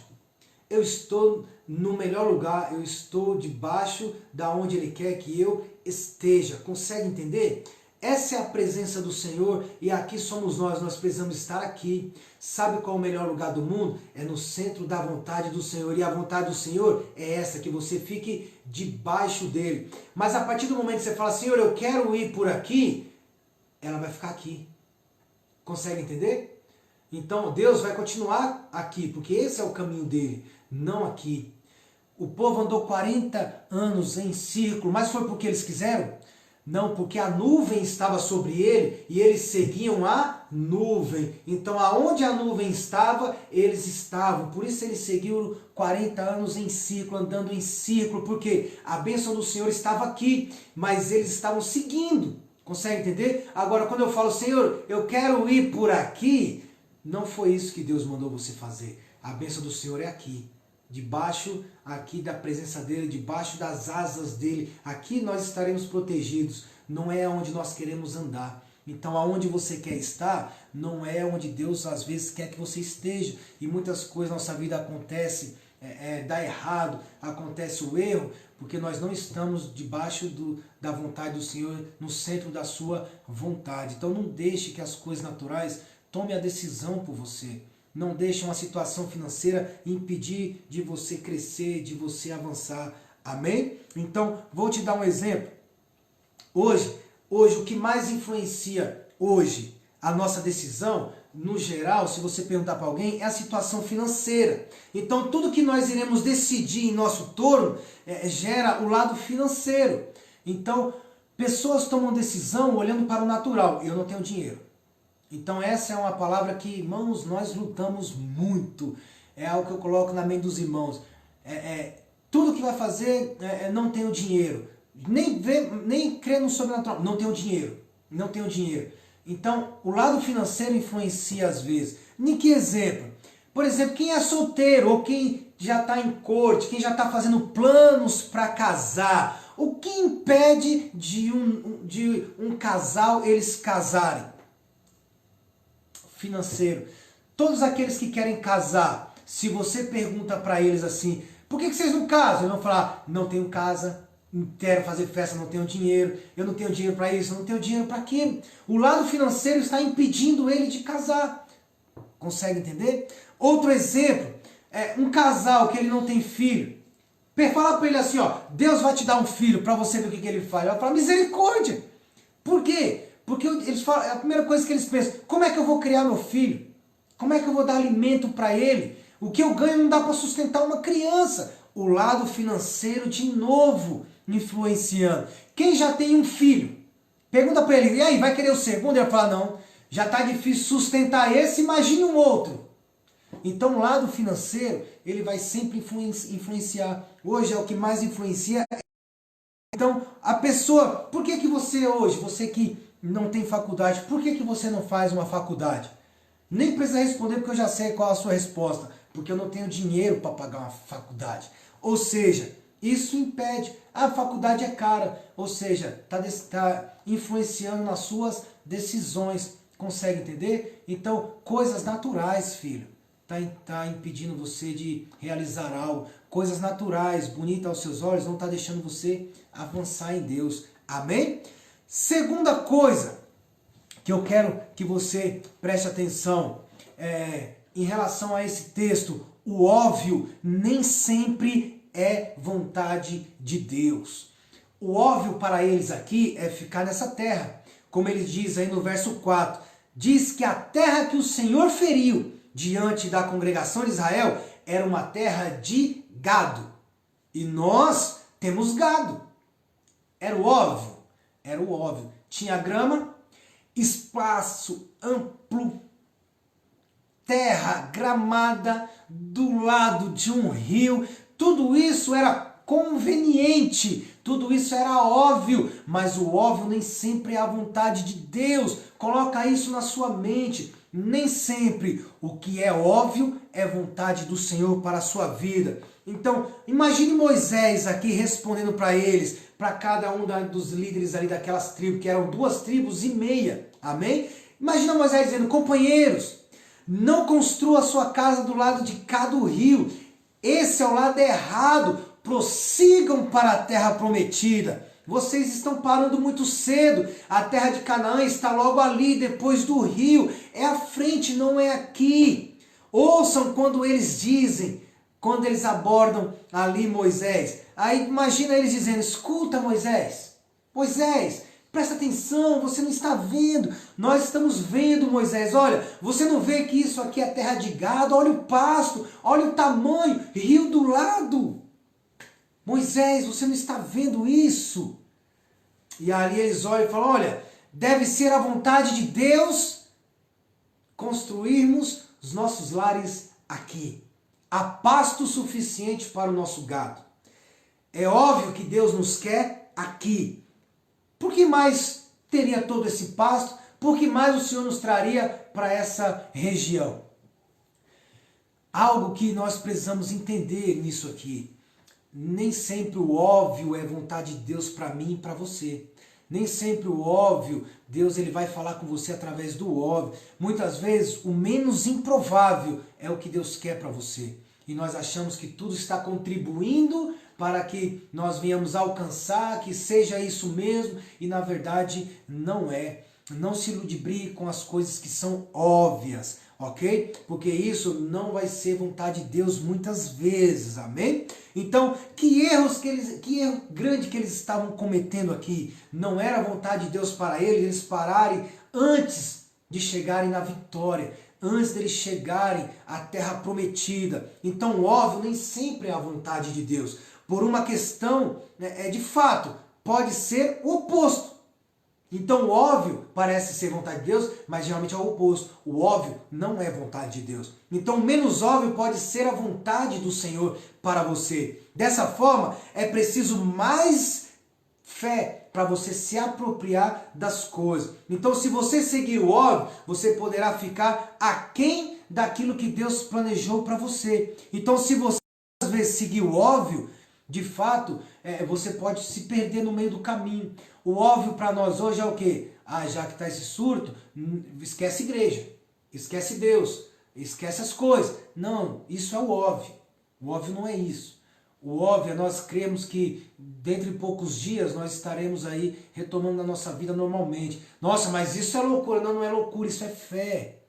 eu estou no melhor lugar, eu estou debaixo da onde Ele quer que eu esteja. Consegue entender? Essa é a presença do Senhor e aqui somos nós precisamos estar aqui. Sabe qual é o melhor lugar do mundo? É no centro da vontade do Senhor. E a vontade do Senhor é essa, que você fique debaixo dele. Mas a partir do momento que você fala, Senhor, eu quero ir por aqui, ela vai ficar aqui. Consegue entender? Então Deus vai continuar aqui, porque esse é o caminho dele, não aqui. O povo andou 40 anos em círculo, mas foi porque eles quiseram? Não, porque a nuvem estava sobre ele e eles seguiam a nuvem. Então aonde a nuvem estava, eles estavam. Por isso eles seguiram 40 anos em círculo, andando em círculo, porque a bênção do Senhor estava aqui, mas eles estavam seguindo. Consegue entender? Agora, quando eu falo, Senhor, eu quero ir por aqui, não foi isso que Deus mandou você fazer. A bênção do Senhor é aqui. Debaixo aqui da presença dele, debaixo das asas dele. Aqui nós estaremos protegidos. Não é onde nós queremos andar. Então, aonde você quer estar, não é onde Deus às vezes quer que você esteja. E muitas coisas na nossa vida acontecem, dá errado, acontece o erro, porque nós não estamos debaixo da vontade do Senhor, no centro da sua vontade. Então não deixe que as coisas naturais tomem a decisão por você. Não deixe uma situação financeira impedir de você crescer, de você avançar. Amém? Então, vou te dar um exemplo. Hoje o que mais influencia hoje a nossa decisão, no geral, se você perguntar para alguém, é a situação financeira. Então, tudo que nós iremos decidir em nosso torno gera o lado financeiro. Então, pessoas tomam decisão olhando para o natural. Eu não tenho dinheiro. Então, essa é uma palavra que, irmãos, nós lutamos muito. É algo que eu coloco na mente dos irmãos. Tudo que vai fazer, não tenho dinheiro. Nem crer no sobrenatural. Não tenho dinheiro. Não tenho dinheiro. Então, o lado financeiro influencia às vezes. Em que exemplo? Por exemplo, quem é solteiro ou quem já está em corte, quem já está fazendo planos para casar. O que impede de um casal eles casarem? Financeiro. Todos aqueles que querem casar, se você pergunta para eles assim, por que vocês não casam? Eles vão falar, não tenho casa, não quero fazer festa, não tenho dinheiro, eu não tenho dinheiro para isso, eu não tenho dinheiro para aquilo. O lado financeiro está impedindo ele de casar. Consegue entender? Outro exemplo, um casal que ele não tem filho. Fala para ele assim, ó, Deus vai te dar um filho para você ver o que ele faz. Ele vai falar, misericórdia. Por quê? Porque eles falam, a primeira coisa que eles pensam, como é que eu vou criar meu filho? Como é que eu vou dar alimento para ele? O que eu ganho não dá para sustentar uma criança. O lado financeiro de novo influenciando. Quem já tem um filho, pergunta para ele, e aí, vai querer o segundo? Ele fala, não, já está difícil sustentar esse, imagine um outro. Então o lado financeiro, ele vai sempre influenciar. Hoje é o que mais influencia. Então a pessoa, por que que você hoje, você que não tem faculdade, por que que você não faz uma faculdade? Nem precisa responder porque eu já sei qual a sua resposta. Porque eu não tenho dinheiro para pagar uma faculdade. Ou seja, isso impede. A faculdade é cara. Ou seja, está influenciando nas suas decisões. Consegue entender? Então, coisas naturais, filho. Tá impedindo você de realizar algo. Coisas naturais, bonitas aos seus olhos, não está deixando você avançar em Deus. Amém? Segunda coisa que eu quero que você preste atenção em relação a esse texto, o óbvio nem sempre é vontade de Deus. O óbvio para eles aqui é ficar nessa terra. Como ele diz aí no verso 4, diz que a terra que o Senhor feriu diante da congregação de Israel era uma terra de gado. E nós temos gado. Era o óbvio? Era o óbvio. Tinha grama, espaço amplo, terra gramada, do lado de um rio, tudo isso era conveniente, tudo isso era óbvio, mas o óbvio nem sempre é a vontade de Deus. Coloca isso na sua mente. Nem sempre o que é óbvio é vontade do Senhor para a sua vida. Então, imagine Moisés aqui respondendo para eles, para cada um dos líderes ali daquelas tribos, que eram 2,5 tribos. Amém? Imagina Moisés dizendo, companheiros, não construa a sua casa do lado de cá do rio. Esse é o lado errado. Prossigam para a terra prometida. Vocês estão parando muito cedo. A terra de Canaã está logo ali, depois do rio. É à frente, não é aqui. Ouçam quando eles dizem, quando eles abordam ali Moisés. Aí imagina eles dizendo, escuta Moisés, presta atenção, você não está vendo. Nós estamos vendo, Moisés. Olha, você não vê que isso aqui é terra de gado? Olha o pasto, olha o tamanho, rio do lado. Moisés, você não está vendo isso? E ali eles olham e falam, olha, deve ser a vontade de Deus construirmos os nossos lares aqui. Há pasto suficiente para o nosso gado. É óbvio que Deus nos quer aqui. Por que mais teria todo esse pasto? Por que mais o Senhor nos traria para essa região? Algo que nós precisamos entender nisso aqui. Nem sempre o óbvio é vontade de Deus para mim e para você. Nem sempre o óbvio, Deus ele vai falar com você através do óbvio. Muitas vezes o menos improvável é o que Deus quer para você. E nós achamos que tudo está contribuindo para que nós venhamos alcançar, que seja isso mesmo, e na verdade não é. Não se ludibrie com as coisas que são óbvias, ok? Porque isso não vai ser vontade de Deus muitas vezes, amém? Então, que erro grande que eles estavam cometendo aqui. Não era vontade de Deus para eles pararem antes de chegarem na vitória, antes deles chegarem à terra prometida. Então, óbvio, nem sempre é a vontade de Deus. Por uma questão, de fato, pode ser o oposto. Então o óbvio parece ser vontade de Deus, mas geralmente é o oposto. O óbvio não é vontade de Deus. Então o menos óbvio pode ser a vontade do Senhor para você. Dessa forma, é preciso mais fé para você se apropriar das coisas. Então se você seguir o óbvio, você poderá ficar aquém daquilo que Deus planejou para você. Então se você às vezes seguir o óbvio, de fato, você pode se perder no meio do caminho. O óbvio para nós hoje é o quê? Já que está esse surto, esquece igreja, esquece Deus, esquece as coisas. Não, isso é o óbvio. O óbvio não é isso. O óbvio é nós cremos que dentro de poucos dias nós estaremos aí retomando a nossa vida normalmente. Nossa, mas isso é loucura. Não, não é loucura, isso é fé.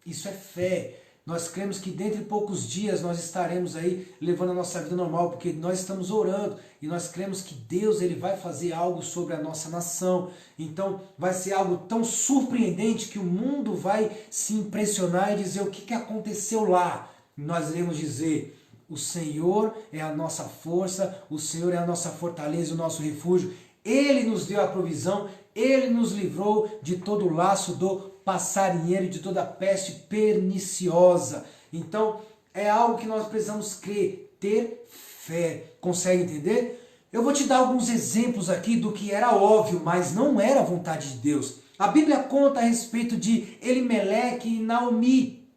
Isso é fé. Nós cremos que dentro de poucos dias nós estaremos aí levando a nossa vida normal, porque nós estamos orando e nós cremos que Deus ele vai fazer algo sobre a nossa nação. Então vai ser algo tão surpreendente que o mundo vai se impressionar e dizer o que aconteceu lá. Nós iremos dizer, o Senhor é a nossa força, o Senhor é a nossa fortaleza, o nosso refúgio. Ele nos deu a provisão, Ele nos livrou de todo o laço do passarinheiro, de toda peste perniciosa. Então, é algo que nós precisamos crer, ter fé. Consegue entender? Eu vou te dar alguns exemplos aqui do que era óbvio, mas não era a vontade de Deus. A Bíblia conta a respeito de Elimeleque e Naomi.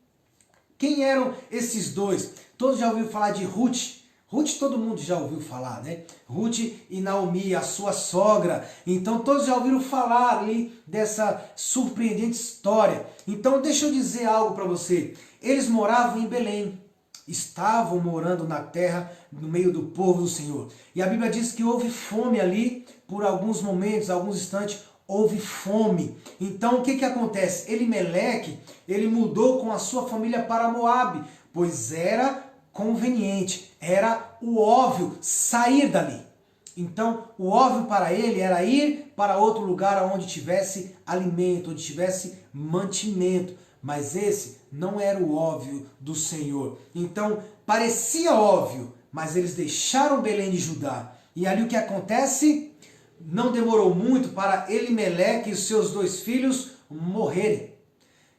Quem eram esses dois? Todos já ouviram falar de Ruth? Ruth todo mundo já ouviu falar, né? Ruth e Naomi, a sua sogra. Então todos já ouviram falar ali dessa surpreendente história. Então deixa eu dizer algo para você. Eles moravam em Belém. Estavam morando na terra, no meio do povo do Senhor. E a Bíblia diz que houve fome ali, por alguns momentos, alguns instantes, houve fome. Então o que que acontece? Elimeleque, ele mudou com a sua família para Moabe, pois era conveniente, era o óbvio sair dali. Então o óbvio para ele era ir para outro lugar onde tivesse alimento, onde tivesse mantimento. Mas esse não era o óbvio do Senhor. Então parecia óbvio, mas eles deixaram Belém de Judá. E ali o que acontece? Não demorou muito para Elimeleque e seus 2 filhos morrerem.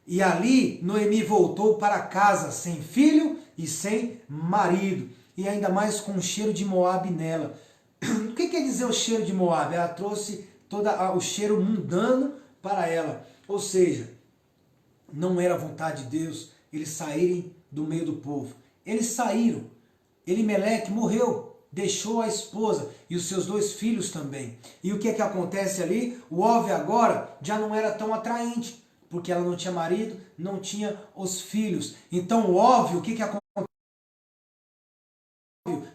E ali Noemi voltou para casa sem filho e sem marido. E ainda mais com o cheiro de Moabe nela. O que quer dizer o cheiro de Moabe? Ela trouxe todo o cheiro mundano para ela. Ou seja, não era a vontade de Deus eles saírem do meio do povo. Eles saíram. Elimeleque morreu, deixou a esposa e os seus 2 filhos também. E o que é que acontece ali? O óbvio agora já não era tão atraente, porque ela não tinha marido, não tinha os filhos. Então o óbvio, o que acontece?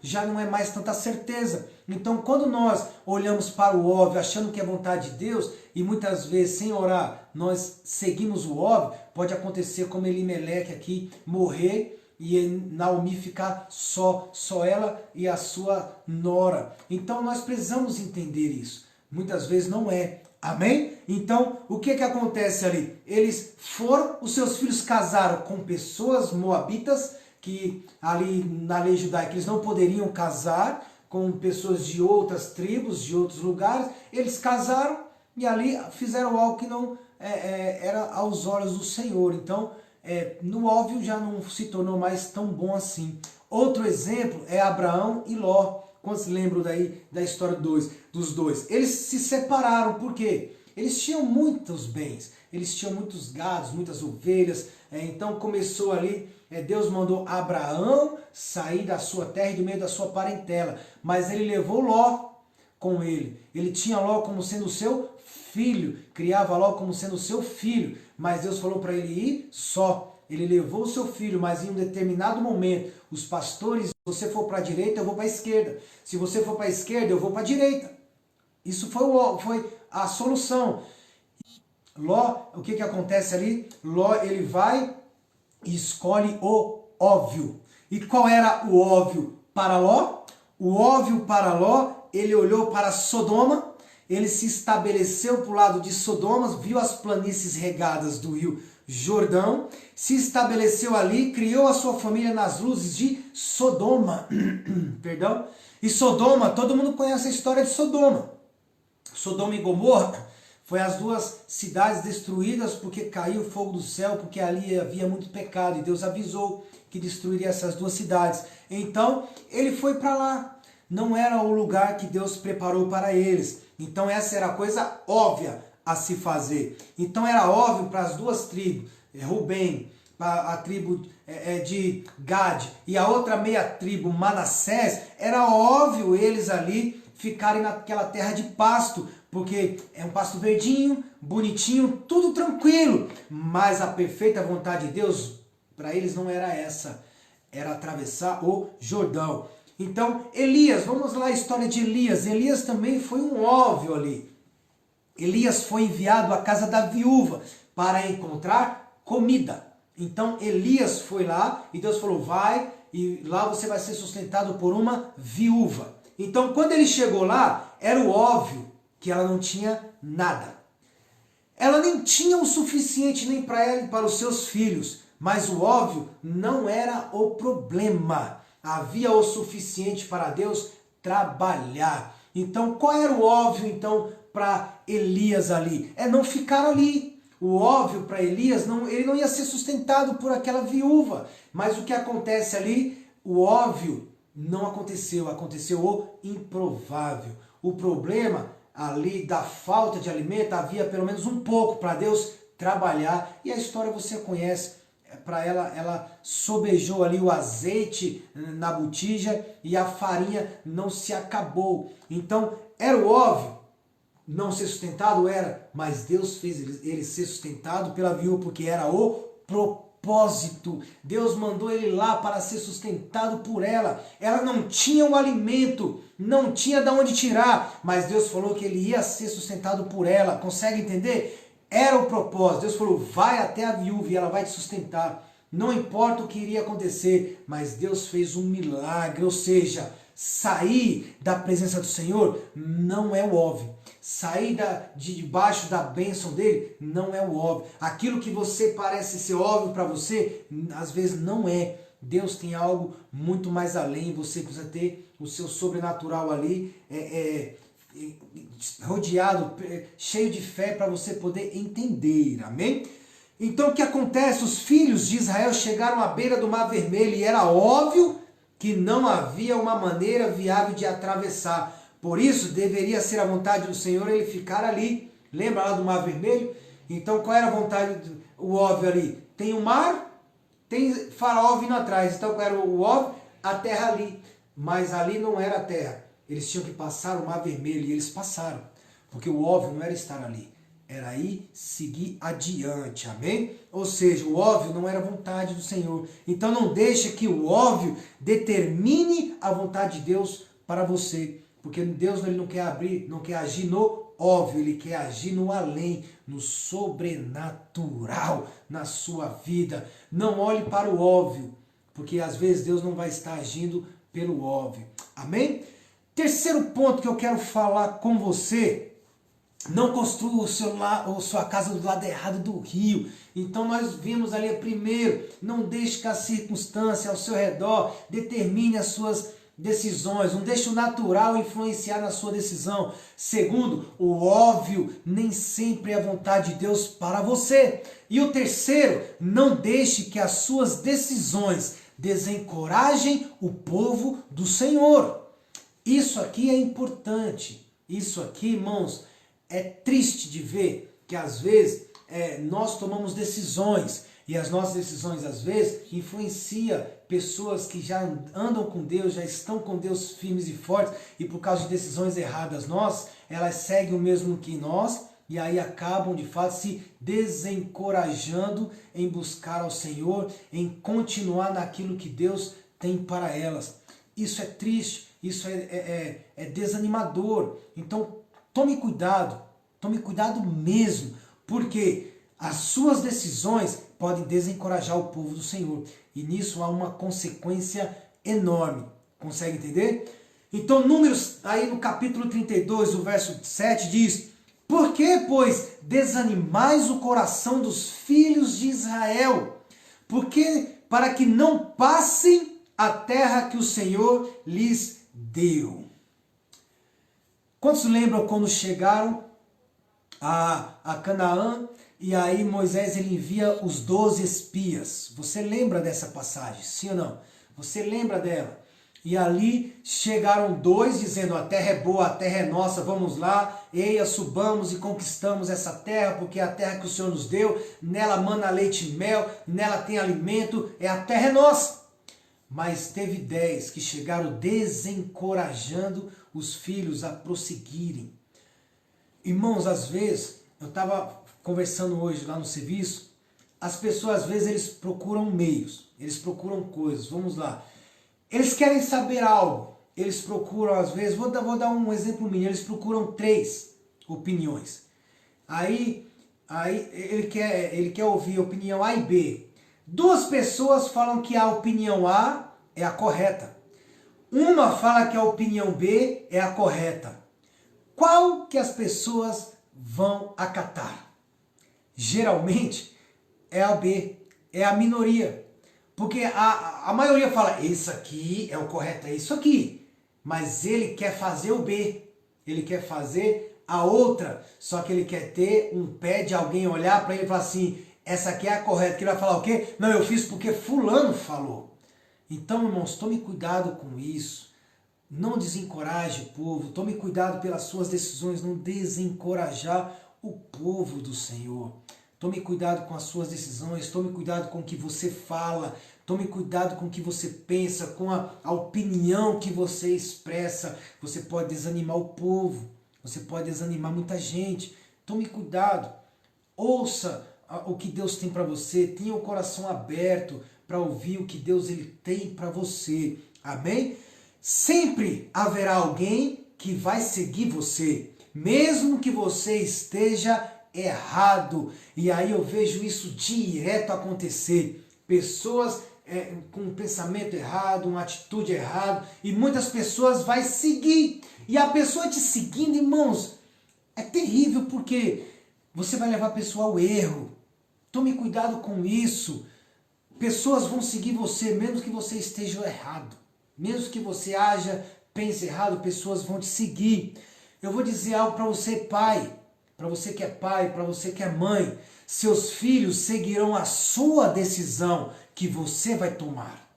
Já não é mais tanta certeza. Então quando nós olhamos para o óbvio achando que é vontade de Deus e muitas vezes sem orar nós seguimos o óbvio, pode acontecer como Elimeleque aqui, morrer e Naomi ficar só ela e a sua nora. Então nós precisamos entender isso. Muitas vezes não é. Amém? Então o que acontece ali? Eles foram, os seus filhos casaram com pessoas moabitas, que ali na lei judaica eles não poderiam casar com pessoas de outras tribos, de outros lugares. Eles casaram e ali fizeram algo que não era aos olhos do Senhor. Então, no óbvio já não se tornou mais tão bom assim. Outro exemplo é Abraão e Ló. Quantos lembram daí da história dos dois? Eles se separaram, por quê? Eles tinham muitos bens, eles tinham muitos gados, muitas ovelhas. Então começou ali, Deus mandou Abraão sair da sua terra e do meio da sua parentela. Mas ele levou Ló com ele. Ele tinha Ló como sendo seu filho, criava Ló como sendo seu filho. Mas Deus falou para ele ir só. Ele levou o seu filho, mas em um determinado momento, os pastores, se você for para a direita, eu vou para a esquerda. Se você for para a esquerda, eu vou para a direita. Isso foi a solução. Ló, o que acontece ali? Ló, ele vai e escolhe o óbvio. E qual era o óbvio para Ló? O óbvio para Ló, ele olhou para Sodoma, ele se estabeleceu para o lado de Sodoma, viu as planícies regadas do rio Jordão, se estabeleceu ali, criou a sua família nas luzes de Sodoma. Perdão? E Sodoma, todo mundo conhece a história de Sodoma. Sodoma e Gomorra foi as 2 cidades destruídas porque caiu o fogo do céu, porque ali havia muito pecado e Deus avisou que destruiria essas 2 cidades. Então ele foi para lá. Não era o lugar que Deus preparou para eles. Então essa era a coisa óbvia a se fazer. Então era óbvio para as 2 tribos, Rubem, a tribo de Gade e a outra meia tribo, Manassés, era óbvio eles ali ficarem naquela terra de pasto, porque é um pasto verdinho, bonitinho, tudo tranquilo. Mas a perfeita vontade de Deus para eles não era essa, era atravessar o Jordão. Então Elias, vamos lá a história de Elias. Elias também foi um óbvio ali. Elias foi enviado à casa da viúva para encontrar comida. Então Elias foi lá e Deus falou, vai e lá você vai ser sustentado por uma viúva. Então quando ele chegou lá, era o óbvio que ela não tinha nada. Ela nem tinha o suficiente nem para ela e para os seus filhos. Mas o óbvio não era o problema. Havia o suficiente para Deus trabalhar. Então qual era o óbvio então para Elias ali? É não ficar ali. O óbvio para Elias, ele não ia ser sustentado por aquela viúva. Mas o que acontece ali, o óbvio não aconteceu, aconteceu o improvável. O problema ali da falta de alimento, havia pelo menos um pouco para Deus trabalhar. E a história você conhece. Para ela sobejou ali o azeite na botija e a farinha não se acabou. Então, era o óbvio não ser sustentado? Era, mas Deus fez ele ser sustentado pela viúva, porque era o propósito. Deus mandou ele lá para ser sustentado por ela. Ela não tinha o alimento, não tinha de onde tirar, mas Deus falou que ele ia ser sustentado por ela. Consegue entender? Era o propósito. Deus falou, vai até a viúva e ela vai te sustentar. Não importa o que iria acontecer, mas Deus fez um milagre. Ou seja, sair da presença do Senhor não é o óbvio. Sair de debaixo da bênção dele não é o óbvio. Aquilo que você parece ser óbvio para você, às vezes não é. Deus tem algo muito mais além. Você precisa ter o seu sobrenatural ali, rodeado, cheio de fé para você poder entender, amém? Então o que acontece? Os filhos de Israel chegaram à beira do Mar Vermelho e era óbvio que não havia uma maneira viável de atravessar. Por isso deveria ser a vontade do Senhor ele ficar ali. Lembra lá do Mar Vermelho? Então qual era a vontade, o óbvio ali? Tem o mar, tem Faraó vindo atrás. Então qual era o óbvio? A terra ali. Mas ali não era a terra. Eles tinham que passar o Mar Vermelho e eles passaram. Porque o óbvio não era estar ali, era ir seguir adiante, amém? Ou seja, o óbvio não era a vontade do Senhor. Então não deixe que o óbvio determine a vontade de Deus para você. Porque Deus ele não quer agir no óbvio, ele quer agir no além, no sobrenatural na sua vida. Não olhe para o óbvio, porque às vezes Deus não vai estar agindo pelo óbvio, amém? Terceiro ponto que eu quero falar com você, não construa sua casa do lado errado do rio. Então nós vimos ali primeiro, não deixe que a circunstância ao seu redor determine as suas decisões, não deixe o natural influenciar na sua decisão. Segundo, o óbvio nem sempre é a vontade de Deus para você. E o terceiro, não deixe que as suas decisões desencorajem o povo do Senhor. Isso aqui é importante. Isso aqui, irmãos, é triste de ver que às vezes nós tomamos decisões e as nossas decisões às vezes influenciam pessoas que já andam com Deus, já estão com Deus firmes e fortes e por causa de decisões erradas nossas, elas seguem o mesmo que nós e aí acabam de fato se desencorajando em buscar ao Senhor, em continuar naquilo que Deus tem para elas. Isso é triste. Isso é desanimador. Então tome cuidado mesmo, porque as suas decisões podem desencorajar o povo do Senhor. E nisso há uma consequência enorme. Consegue entender? Então Números, aí no capítulo 32, o verso 7 diz: por que, pois, desanimais o coração dos filhos de Israel? Porque para que não passem a terra que o Senhor lhes deu. Quantos lembram quando chegaram a Canaã e aí Moisés ele envia os 12 espias? Você lembra dessa passagem, sim ou não? Você lembra dela? E ali chegaram 2 dizendo, a terra é boa, a terra é nossa, vamos lá, eia, subamos e conquistamos essa terra, porque é a terra que o Senhor nos deu, nela mana leite e mel, nela tem alimento, a terra é nossa. Mas teve 10 que chegaram desencorajando os filhos a prosseguirem. Irmãos, às vezes, eu estava conversando hoje lá no serviço, as pessoas às vezes eles procuram meios, eles procuram coisas, vamos lá. Eles querem saber algo, eles procuram às vezes, vou dar um exemplo minha, eles procuram 3 opiniões. Aí ele quer ouvir a opinião A e B. 2 pessoas falam que a opinião A é a correta. Uma fala que a opinião B é a correta. Qual que as pessoas vão acatar? Geralmente é a B, é a minoria. Porque a maioria fala, isso aqui é o correto, é isso aqui. Mas ele quer fazer o B, ele quer fazer a outra, só que ele quer ter um pé de alguém olhar para ele e falar assim, essa aqui é a correta, que ele vai falar o quê? Não, eu fiz porque fulano falou. Então, irmãos, tome cuidado com isso. Não desencoraje o povo, tome cuidado pelas suas decisões, não desencorajar o povo do Senhor. Tome cuidado com as suas decisões, tome cuidado com o que você fala, tome cuidado com o que você pensa, com a opinião que você expressa. Você pode desanimar o povo, você pode desanimar muita gente. Tome cuidado, ouça o que Deus tem para você, tenha o coração aberto para ouvir o que Deus ele tem para você. Amém? Sempre haverá alguém que vai seguir você, mesmo que você esteja errado. E aí eu vejo isso direto acontecer. Pessoas com um pensamento errado, uma atitude errada, e muitas pessoas vão seguir. E a pessoa te seguindo, irmãos, é terrível porque você vai levar a pessoa ao erro. Tome cuidado com isso. Pessoas vão seguir você, mesmo que você esteja errado. Mesmo que você pense errado, pessoas vão te seguir. Eu vou dizer algo para você, pai. Para você que é pai, para você que é mãe. Seus filhos seguirão a sua decisão que você vai tomar.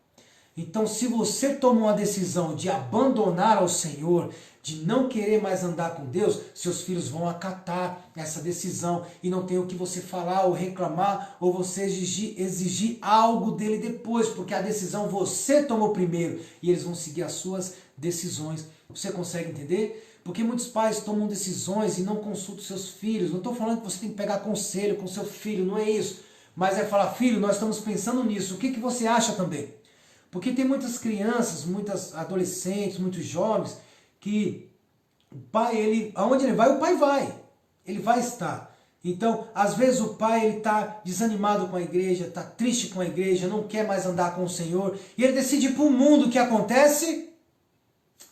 Então, se você tomou a decisão de abandonar ao Senhor, de não querer mais andar com Deus, seus filhos vão acatar essa decisão e não tem o que você falar ou reclamar ou você exigir algo dele depois, porque a decisão você tomou primeiro e eles vão seguir as suas decisões. Você consegue entender? Porque muitos pais tomam decisões e não consultam seus filhos. Não estou falando que você tem que pegar conselho com seu filho, não é isso. Mas é falar, filho, nós estamos pensando nisso, o que você acha também? Porque tem muitas crianças, muitas adolescentes, muitos jovens, que o pai, aonde ele vai, o pai vai. Ele vai estar. Então, às vezes o pai está desanimado com a igreja, está triste com a igreja, não quer mais andar com o Senhor, e ele decide ir para o mundo. O que acontece?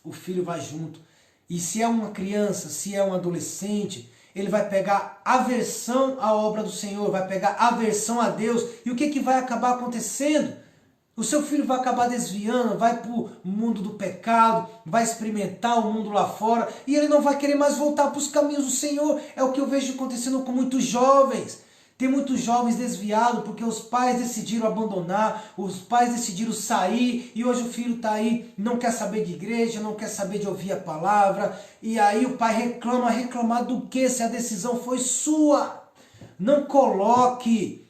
O filho vai junto. E se é uma criança, se é um adolescente, ele vai pegar aversão à obra do Senhor, vai pegar aversão a Deus. E o que vai acabar acontecendo? O seu filho vai acabar desviando, vai para o mundo do pecado, vai experimentar o mundo lá fora e ele não vai querer mais voltar para os caminhos do Senhor. É o que eu vejo acontecendo com muitos jovens. Tem muitos jovens desviados porque os pais decidiram abandonar, os pais decidiram sair e hoje o filho está aí, não quer saber de igreja, não quer saber de ouvir a palavra. E aí o pai reclamar do quê? Se a decisão foi sua. Não coloque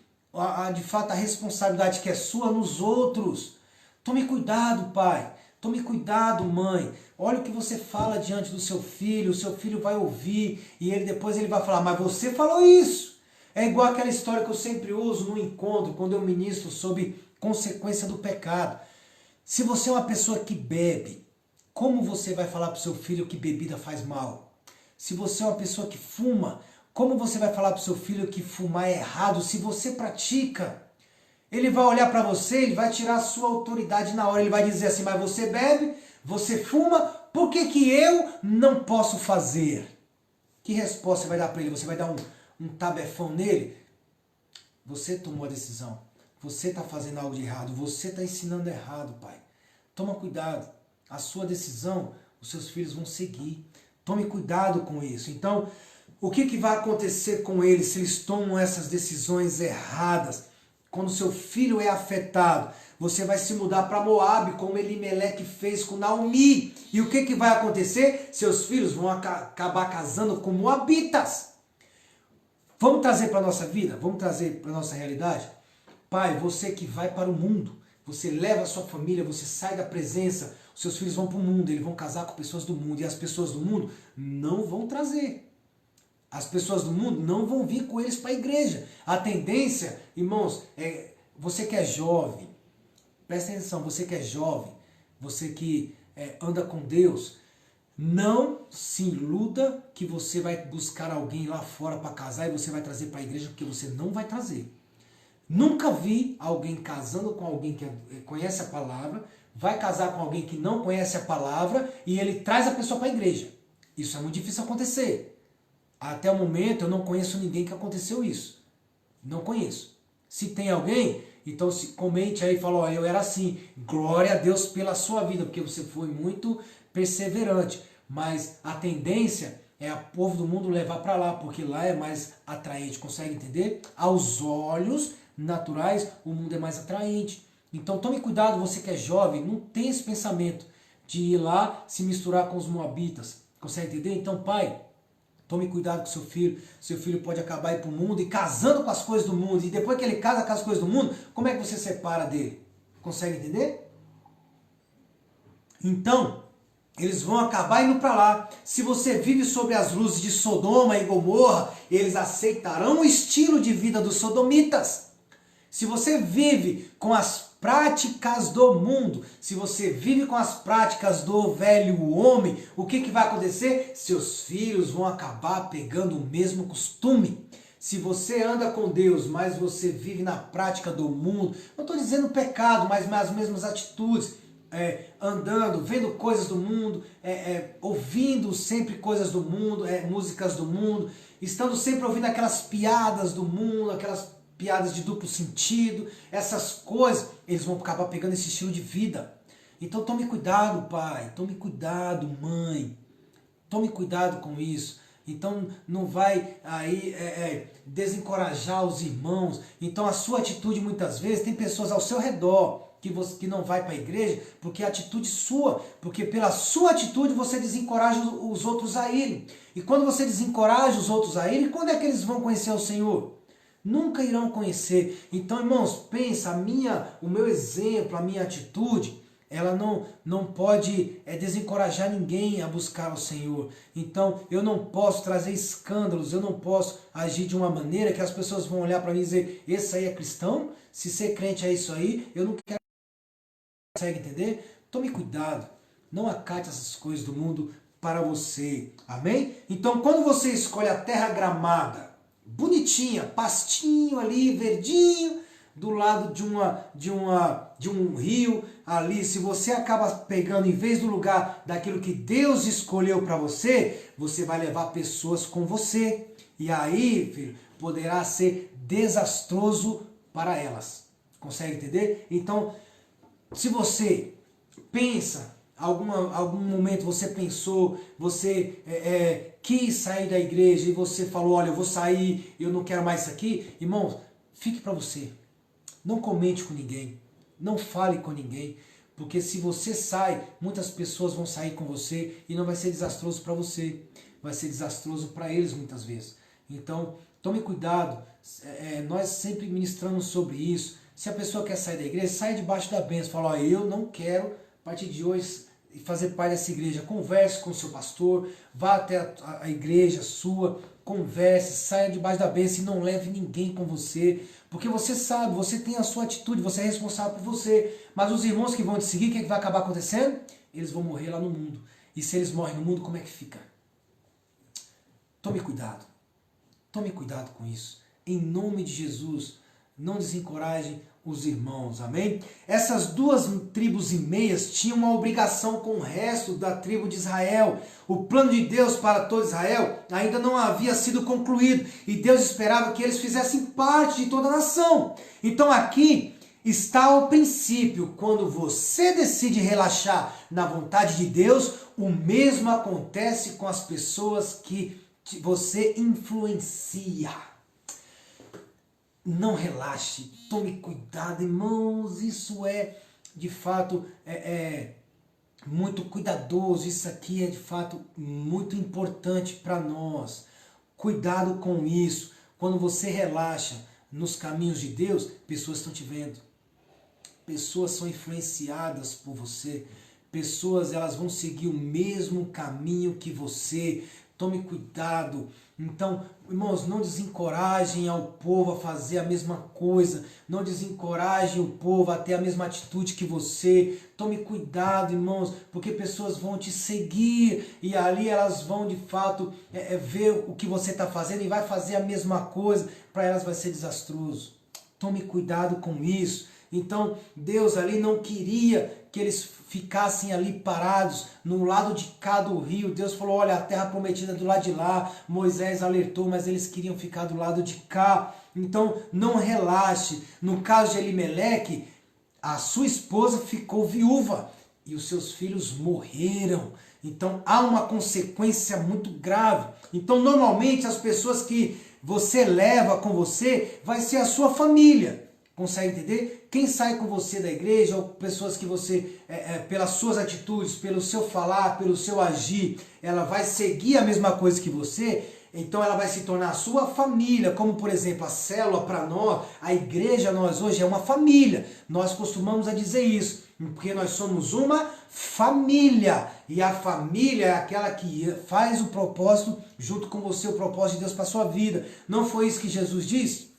de fato a responsabilidade que é sua nos outros. Tome cuidado, pai. Tome cuidado, mãe. Olha o que você fala diante do seu filho. O seu filho vai ouvir e depois ele vai falar, mas você falou isso. É igual aquela história que eu sempre uso no encontro, quando eu ministro sobre consequência do pecado. Se você é uma pessoa que bebe, como você vai falar para o seu filho que bebida faz mal? Se você é uma pessoa que fuma, como você vai falar para o seu filho que fumar é errado se você pratica? Ele vai olhar para você, ele vai tirar a sua autoridade na hora, ele vai dizer assim, mas você bebe, você fuma, por que eu não posso fazer? Que resposta você vai dar para ele? Você vai dar um tabefão nele? Você tomou a decisão, você está fazendo algo de errado, você está ensinando errado, pai. Toma cuidado, a sua decisão, os seus filhos vão seguir. Tome cuidado com isso. Então, o que vai acontecer com eles se eles tomam essas decisões erradas? Quando seu filho é afetado, você vai se mudar para Moabe, como Elimeleque fez com Naomi. E o que vai acontecer? Seus filhos vão acabar casando com moabitas. Vamos trazer para a nossa vida? Vamos trazer para a nossa realidade? Pai, você que vai para o mundo, você leva a sua família, você sai da presença, os seus filhos vão para o mundo, eles vão casar com pessoas do mundo, e as pessoas do mundo não vão trazer. As pessoas do mundo não vão vir com eles para a igreja. A tendência, irmãos, você que é jovem, presta atenção, você que é jovem, você que anda com Deus, não se iluda que você vai buscar alguém lá fora para casar e você vai trazer para a igreja, porque você não vai trazer. Nunca vi alguém casando com alguém que conhece a palavra, vai casar com alguém que não conhece a palavra e ele traz a pessoa para a igreja. Isso é muito difícil acontecer. Até o momento eu não conheço ninguém que aconteceu isso. Não conheço. Se tem alguém, então comente aí e fala, olha, eu era assim. Glória a Deus pela sua vida, porque você foi muito perseverante. Mas a tendência é o povo do mundo levar para lá, porque lá é mais atraente, consegue entender? Aos olhos naturais, o mundo é mais atraente. Então tome cuidado, você que é jovem, não tem esse pensamento de ir lá se misturar com os moabitas, consegue entender? Então, pai, tome cuidado com seu filho pode acabar ir para o mundo e casando com as coisas do mundo, e depois que ele casa com as coisas do mundo, como é que você separa dele? Consegue entender? Então, eles vão acabar indo para lá. Se você vive sobre as luzes de Sodoma e Gomorra, eles aceitarão o estilo de vida dos sodomitas. Se você vive com as práticas do mundo, se você vive com as práticas do velho homem, o que vai acontecer? Seus filhos vão acabar pegando o mesmo costume. Se você anda com Deus, mas você vive na prática do mundo, não estou dizendo pecado, mas as mesmas atitudes, andando, vendo coisas do mundo, ouvindo sempre coisas do mundo, músicas do mundo, estando sempre ouvindo aquelas piadas do mundo, aquelas piadas de duplo sentido, essas coisas, eles vão acabar pegando esse estilo de vida. Então tome cuidado, pai, tome cuidado, mãe, tome cuidado com isso. Então não vai aí desencorajar os irmãos. Então a sua atitude muitas vezes, tem pessoas ao seu redor que não vai para a igreja, porque é atitude sua, porque pela sua atitude você desencoraja os outros a irem. E quando você desencoraja os outros a irem, quando é que eles vão conhecer o Senhor? Nunca irão conhecer. Então, irmãos, pensa, o meu exemplo, a minha atitude, ela não pode desencorajar ninguém a buscar o Senhor. Então, eu não posso trazer escândalos, eu não posso agir de uma maneira que as pessoas vão olhar para mim e dizer, esse aí é cristão? Se ser crente é isso aí, eu não quero. Consegue entender? Tome cuidado, não acate essas coisas do mundo para você, amém? Então, quando você escolhe a terra gramada, bonitinha, pastinho ali, verdinho, do lado de um rio ali, se você acaba pegando, em vez do lugar daquilo que Deus escolheu para você, você vai levar pessoas com você. E aí, filho, poderá ser desastroso para elas. Consegue entender? Então, se você pensa, algum momento você pensou, você quis sair da igreja e você falou, olha, eu vou sair, eu não quero mais isso aqui, irmãos, fique para você. Não comente com ninguém, não fale com ninguém, porque se você sai, muitas pessoas vão sair com você e não vai ser desastroso para você, vai ser desastroso para eles muitas vezes. Então, tome cuidado, nós sempre ministramos sobre isso. Se a pessoa quer sair da igreja, sai debaixo da bênção, fala, ó, eu não quero, a partir de hoje, fazer parte dessa igreja. Converse com o seu pastor, vá até a igreja sua, converse, saia debaixo da bênção e não leve ninguém com você, porque você sabe, você tem a sua atitude, você é responsável por você, mas os irmãos que vão te seguir, o que vai acabar acontecendo? Eles vão morrer lá no mundo, e se eles morrem no mundo, como é que fica? Tome cuidado com isso, em nome de Jesus, não desencoraje os irmãos, amém? Essas 2,5 tribos tinham uma obrigação com o resto da tribo de Israel. O plano de Deus para todo Israel ainda não havia sido concluído e Deus esperava que eles fizessem parte de toda a nação. Então aqui está o princípio, quando você decide relaxar na vontade de Deus, o mesmo acontece com as pessoas que você influencia. Não relaxe, tome cuidado, irmãos, isso de fato, muito cuidadoso, isso aqui de fato muito importante para nós. Cuidado com isso, quando você relaxa nos caminhos de Deus, pessoas estão te vendo, pessoas são influenciadas por você, pessoas elas vão seguir o mesmo caminho que você. Tome cuidado. Então, irmãos, não desencorajem ao povo a fazer a mesma coisa. Não desencorajem o povo a ter a mesma atitude que você. Tome cuidado, irmãos, porque pessoas vão te seguir e ali elas vão de fato ver o que você está fazendo e vai fazer a mesma coisa. Para elas vai ser desastroso. Tome cuidado com isso. Então, Deus ali não queria que eles ficassem ali parados no lado de cá do rio. Deus falou, olha, a terra prometida é do lado de lá. Moisés alertou, mas eles queriam ficar do lado de cá. Então, não relaxe. No caso de Elimeleque, a sua esposa ficou viúva e os seus filhos morreram. Então há uma consequência muito grave. Então normalmente as pessoas que você leva com você vai ser a sua família. Consegue entender? Quem sai com você da igreja, ou pessoas que você, pelas suas atitudes, pelo seu falar, pelo seu agir, ela vai seguir a mesma coisa que você, então ela vai se tornar a sua família, como por exemplo a célula para nós, a igreja nós hoje é uma família. Nós costumamos a dizer isso, porque nós somos uma família, e a família é aquela que faz o propósito junto com você, o propósito de Deus para a sua vida. Não foi isso que Jesus disse?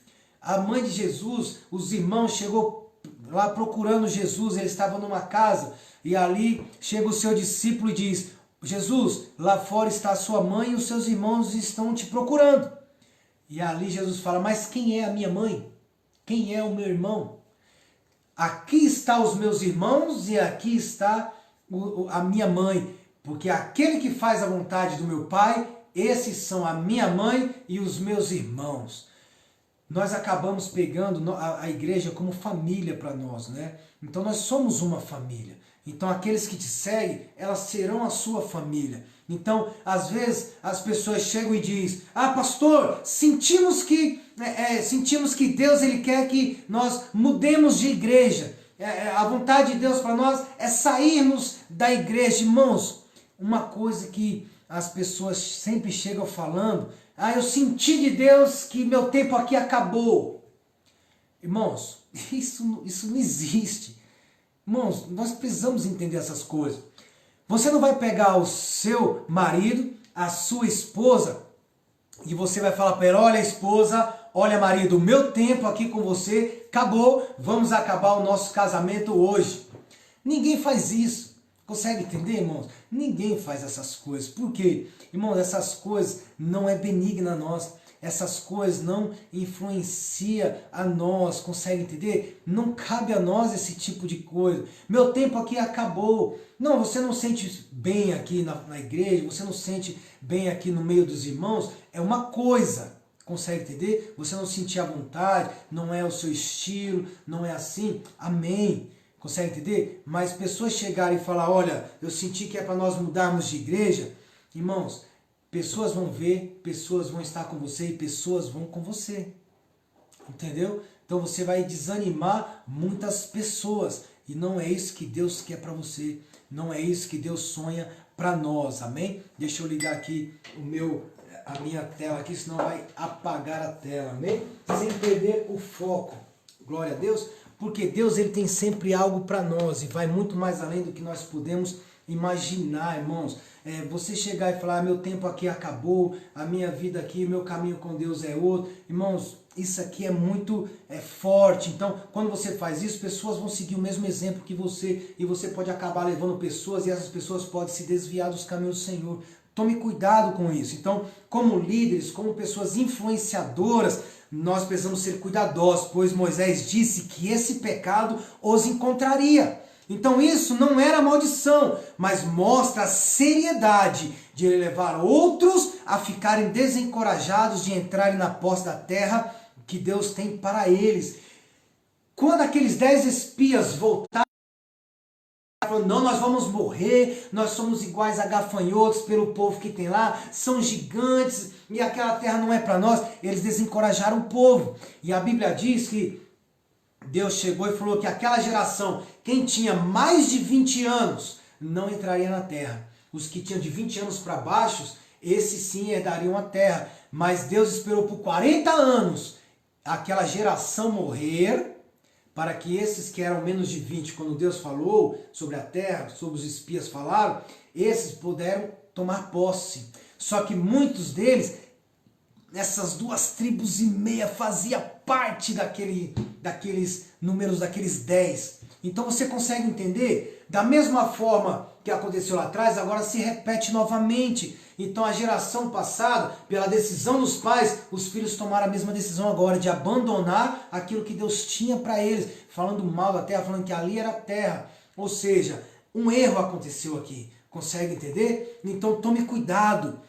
A mãe de Jesus, os irmãos chegou lá procurando Jesus, ele estava numa casa, e ali chega o seu discípulo e diz: Jesus, lá fora está a sua mãe e os seus irmãos estão te procurando. E ali Jesus fala: mas quem é a minha mãe? Quem é o meu irmão? Aqui estão os meus irmãos e aqui está a minha mãe, porque aquele que faz a vontade do meu Pai, esses são a minha mãe e os meus irmãos. Nós acabamos pegando a igreja como família para nós, né? Então nós somos uma família. Então aqueles que te seguem, elas serão a sua família. Então, às vezes, as pessoas chegam e dizem: ah, pastor, sentimos que Deus ele quer que nós mudemos de igreja. A vontade de Deus para nós é sairmos da igreja. Irmãos, uma coisa que as pessoas sempre chegam falando: ah, eu senti de Deus que meu tempo aqui acabou. Irmãos, isso não existe. Irmãos, nós precisamos entender essas coisas. Você não vai pegar o seu marido, a sua esposa, e você vai falar para ela: olha, esposa, olha, marido, o meu tempo aqui com você acabou, vamos acabar o nosso casamento hoje. Ninguém faz isso. Consegue entender, irmãos? Ninguém faz essas coisas. Por quê? Irmãos, essas coisas não é benigna a nós. Essas coisas não influenciam a nós. Consegue entender? Não cabe a nós esse tipo de coisa. Meu tempo aqui acabou. Não, você não sente bem aqui na igreja, você não sente bem aqui no meio dos irmãos, é uma coisa. Consegue entender? Você não sentir à vontade, não é o seu estilo, não é assim. Amém. Consegue entender? Mas pessoas chegarem e falar: olha, eu senti que é para nós mudarmos de igreja. Irmãos, pessoas vão ver, pessoas vão estar com você e pessoas vão com você. Entendeu? Então você vai desanimar muitas pessoas. E não é isso que Deus quer para você. Não é isso que Deus sonha para nós. Amém? Deixa eu ligar aqui a minha tela aqui, senão vai apagar a tela. Amém? Sem perder o foco. Glória a Deus. Porque Deus ele tem sempre algo para nós e vai muito mais além do que nós podemos imaginar, irmãos. Você chegar e falar: meu tempo aqui acabou, a minha vida aqui, meu caminho com Deus é outro. Irmãos, isso aqui é muito forte. Então, quando você faz isso, pessoas vão seguir o mesmo exemplo que você e você pode acabar levando pessoas e essas pessoas podem se desviar dos caminhos do Senhor. Tome cuidado com isso. Então, como líderes, como pessoas influenciadoras, nós precisamos ser cuidadosos, pois Moisés disse que esse pecado os encontraria. Então isso não era maldição, mas mostra a seriedade de ele levar outros a ficarem desencorajados de entrarem na posse da terra que Deus tem para eles. Quando aqueles 10 espias voltaram, falando: não, nós vamos morrer, nós somos iguais a gafanhotos pelo povo que tem lá, são gigantes e aquela terra não é para nós. Eles desencorajaram o povo. E a Bíblia diz que Deus chegou e falou que aquela geração, quem tinha mais de 20 anos, não entraria na terra. Os que tinham de 20 anos para baixo, esses sim herdariam a terra. Mas Deus esperou por 40 anos aquela geração morrer, para que esses que eram menos de 20, quando Deus falou sobre a terra, sobre os espias falaram, esses puderam tomar posse. Só que muitos deles, essas 2,5 tribos fazia parte daqueles números, daqueles 10. Então você consegue entender? Da mesma forma que aconteceu lá atrás, agora se repete novamente. Então a geração passada, pela decisão dos pais, os filhos tomaram a mesma decisão agora, de abandonar aquilo que Deus tinha para eles, falando mal da terra, falando que ali era a terra. Ou seja, um erro aconteceu aqui. Consegue entender? Então tome cuidado.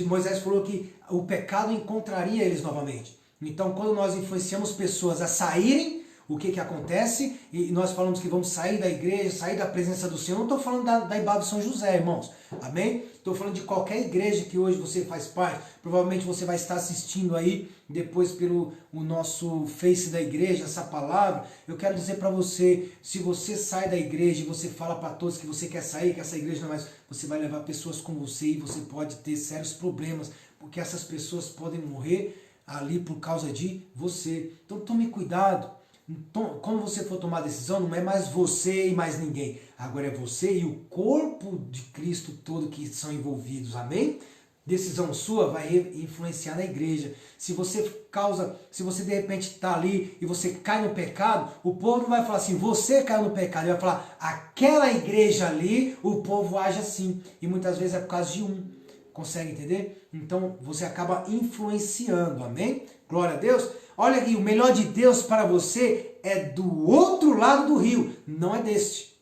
Moisés falou que o pecado encontraria eles novamente. Então quando nós influenciamos pessoas a saírem, o que acontece, e nós falamos que vamos sair da igreja, sair da presença do Senhor. Não estou falando da Ibab São José, irmãos, amém? Estou falando de qualquer igreja que hoje você faz parte. Provavelmente você vai estar assistindo aí, depois pelo o nosso Face da igreja, essa palavra. Eu quero dizer para você, se você sai da igreja e você fala para todos que você quer sair, que essa igreja não é mais, você vai levar pessoas com você e você pode ter sérios problemas, porque essas pessoas podem morrer ali por causa de você. Então tome cuidado. Então, quando você for tomar a decisão, não é mais você e mais ninguém. Agora é você e o corpo de Cristo todo que são envolvidos. Amém? Decisão sua vai influenciar na igreja. Se você de repente está ali e você cai no pecado, o povo não vai falar assim, você caiu no pecado. Ele vai falar, aquela igreja ali, o povo age assim. E muitas vezes é por causa de um. Consegue entender? Então você acaba influenciando, amém? Glória a Deus. Olha aqui, o melhor de Deus para você é do outro lado do rio, não é deste.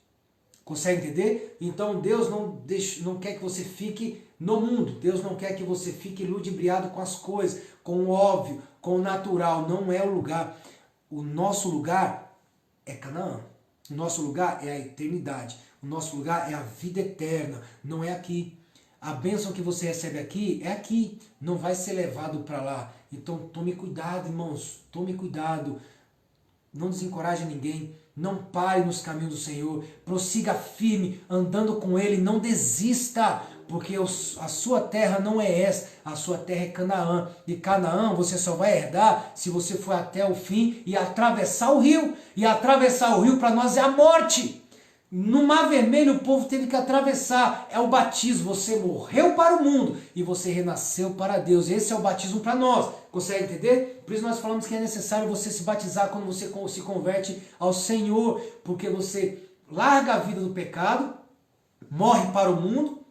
Consegue entender? Então Deus não quer que você fique no mundo. Deus não quer que você fique ludibriado com as coisas, com o óbvio, com o natural. Não é o lugar. O nosso lugar é Canaã. O nosso lugar é a eternidade. O nosso lugar é a vida eterna. Não é aqui. A bênção que você recebe aqui é aqui, não vai ser levado para lá. Então tome cuidado, irmãos, tome cuidado. Não desencoraje ninguém, não pare nos caminhos do Senhor. Prossiga firme, andando com Ele, não desista, porque a sua terra não é essa, a sua terra é Canaã. E Canaã você só vai herdar se você for até o fim e atravessar o rio. E atravessar o rio para nós é a morte. No Mar Vermelho o povo teve que atravessar, é o batismo, você morreu para o mundo e você renasceu para Deus, esse é o batismo para nós, consegue entender? Por isso nós falamos que é necessário você se batizar quando você se converte ao Senhor, porque você larga a vida do pecado, morre para o mundo,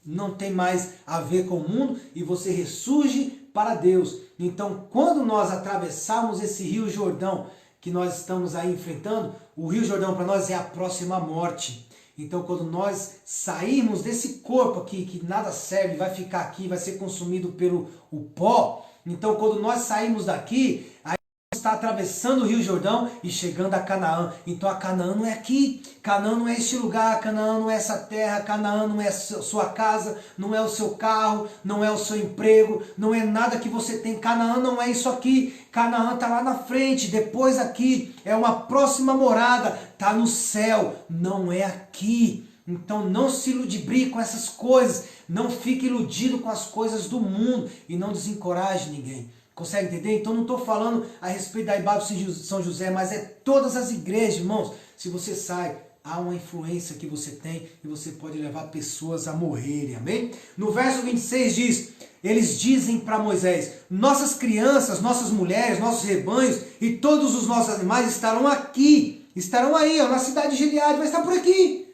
não tem mais a ver com o mundo e você ressurge para Deus. Então quando nós atravessarmos esse rio Jordão, que nós estamos aí enfrentando, o Rio Jordão para nós é a próxima morte. Então quando nós sairmos desse corpo aqui, que nada serve, vai ficar aqui, vai ser consumido pelo o pó, então quando nós sairmos daqui, aí está atravessando o Rio Jordão e chegando a Canaã. Então a Canaã não é aqui, Canaã não é este lugar, Canaã não é essa terra, Canaã não é a sua casa, não é o seu carro, não é o seu emprego, não é nada que você tem. Canaã não é isso aqui, Canaã está lá na frente, depois aqui, é uma próxima morada, está no céu, não é aqui. Então não se ludibrie com essas coisas, não fique iludido com as coisas do mundo e não desencoraje ninguém. Consegue entender? Então não estou falando a respeito da Ibab São José, mas é todas as igrejas, irmãos. Se você sai, há uma influência que você tem e você pode levar pessoas a morrerem, amém? No verso 26 diz, eles dizem para Moisés, nossas crianças, nossas mulheres, nossos rebanhos e todos os nossos animais estarão aqui, estarão aí, ó, na cidade de Gileade, vai estar por aqui.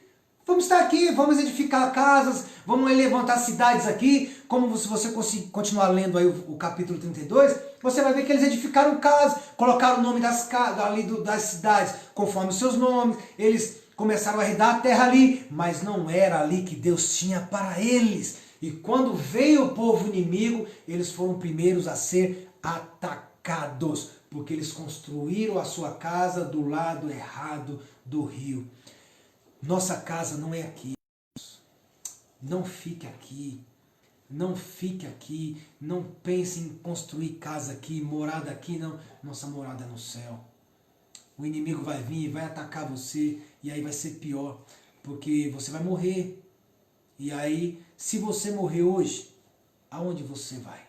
Vamos estar aqui, vamos edificar casas, vamos levantar cidades aqui, como se você continuar lendo aí o capítulo 32, você vai ver que eles edificaram casas, colocaram o nome das cidades conforme os seus nomes, eles começaram a herdar a terra ali, mas não era ali que Deus tinha para eles. E quando veio o povo inimigo, eles foram primeiros a ser atacados, porque eles construíram a sua casa do lado errado do rio. Nossa casa não é aqui. Não fique aqui. Não fique aqui. Não pense em construir casa aqui, morada aqui, não. Nossa morada é no céu. O inimigo vai vir, vai atacar você e aí vai ser pior, porque você vai morrer. E aí, se você morrer hoje, aonde você vai?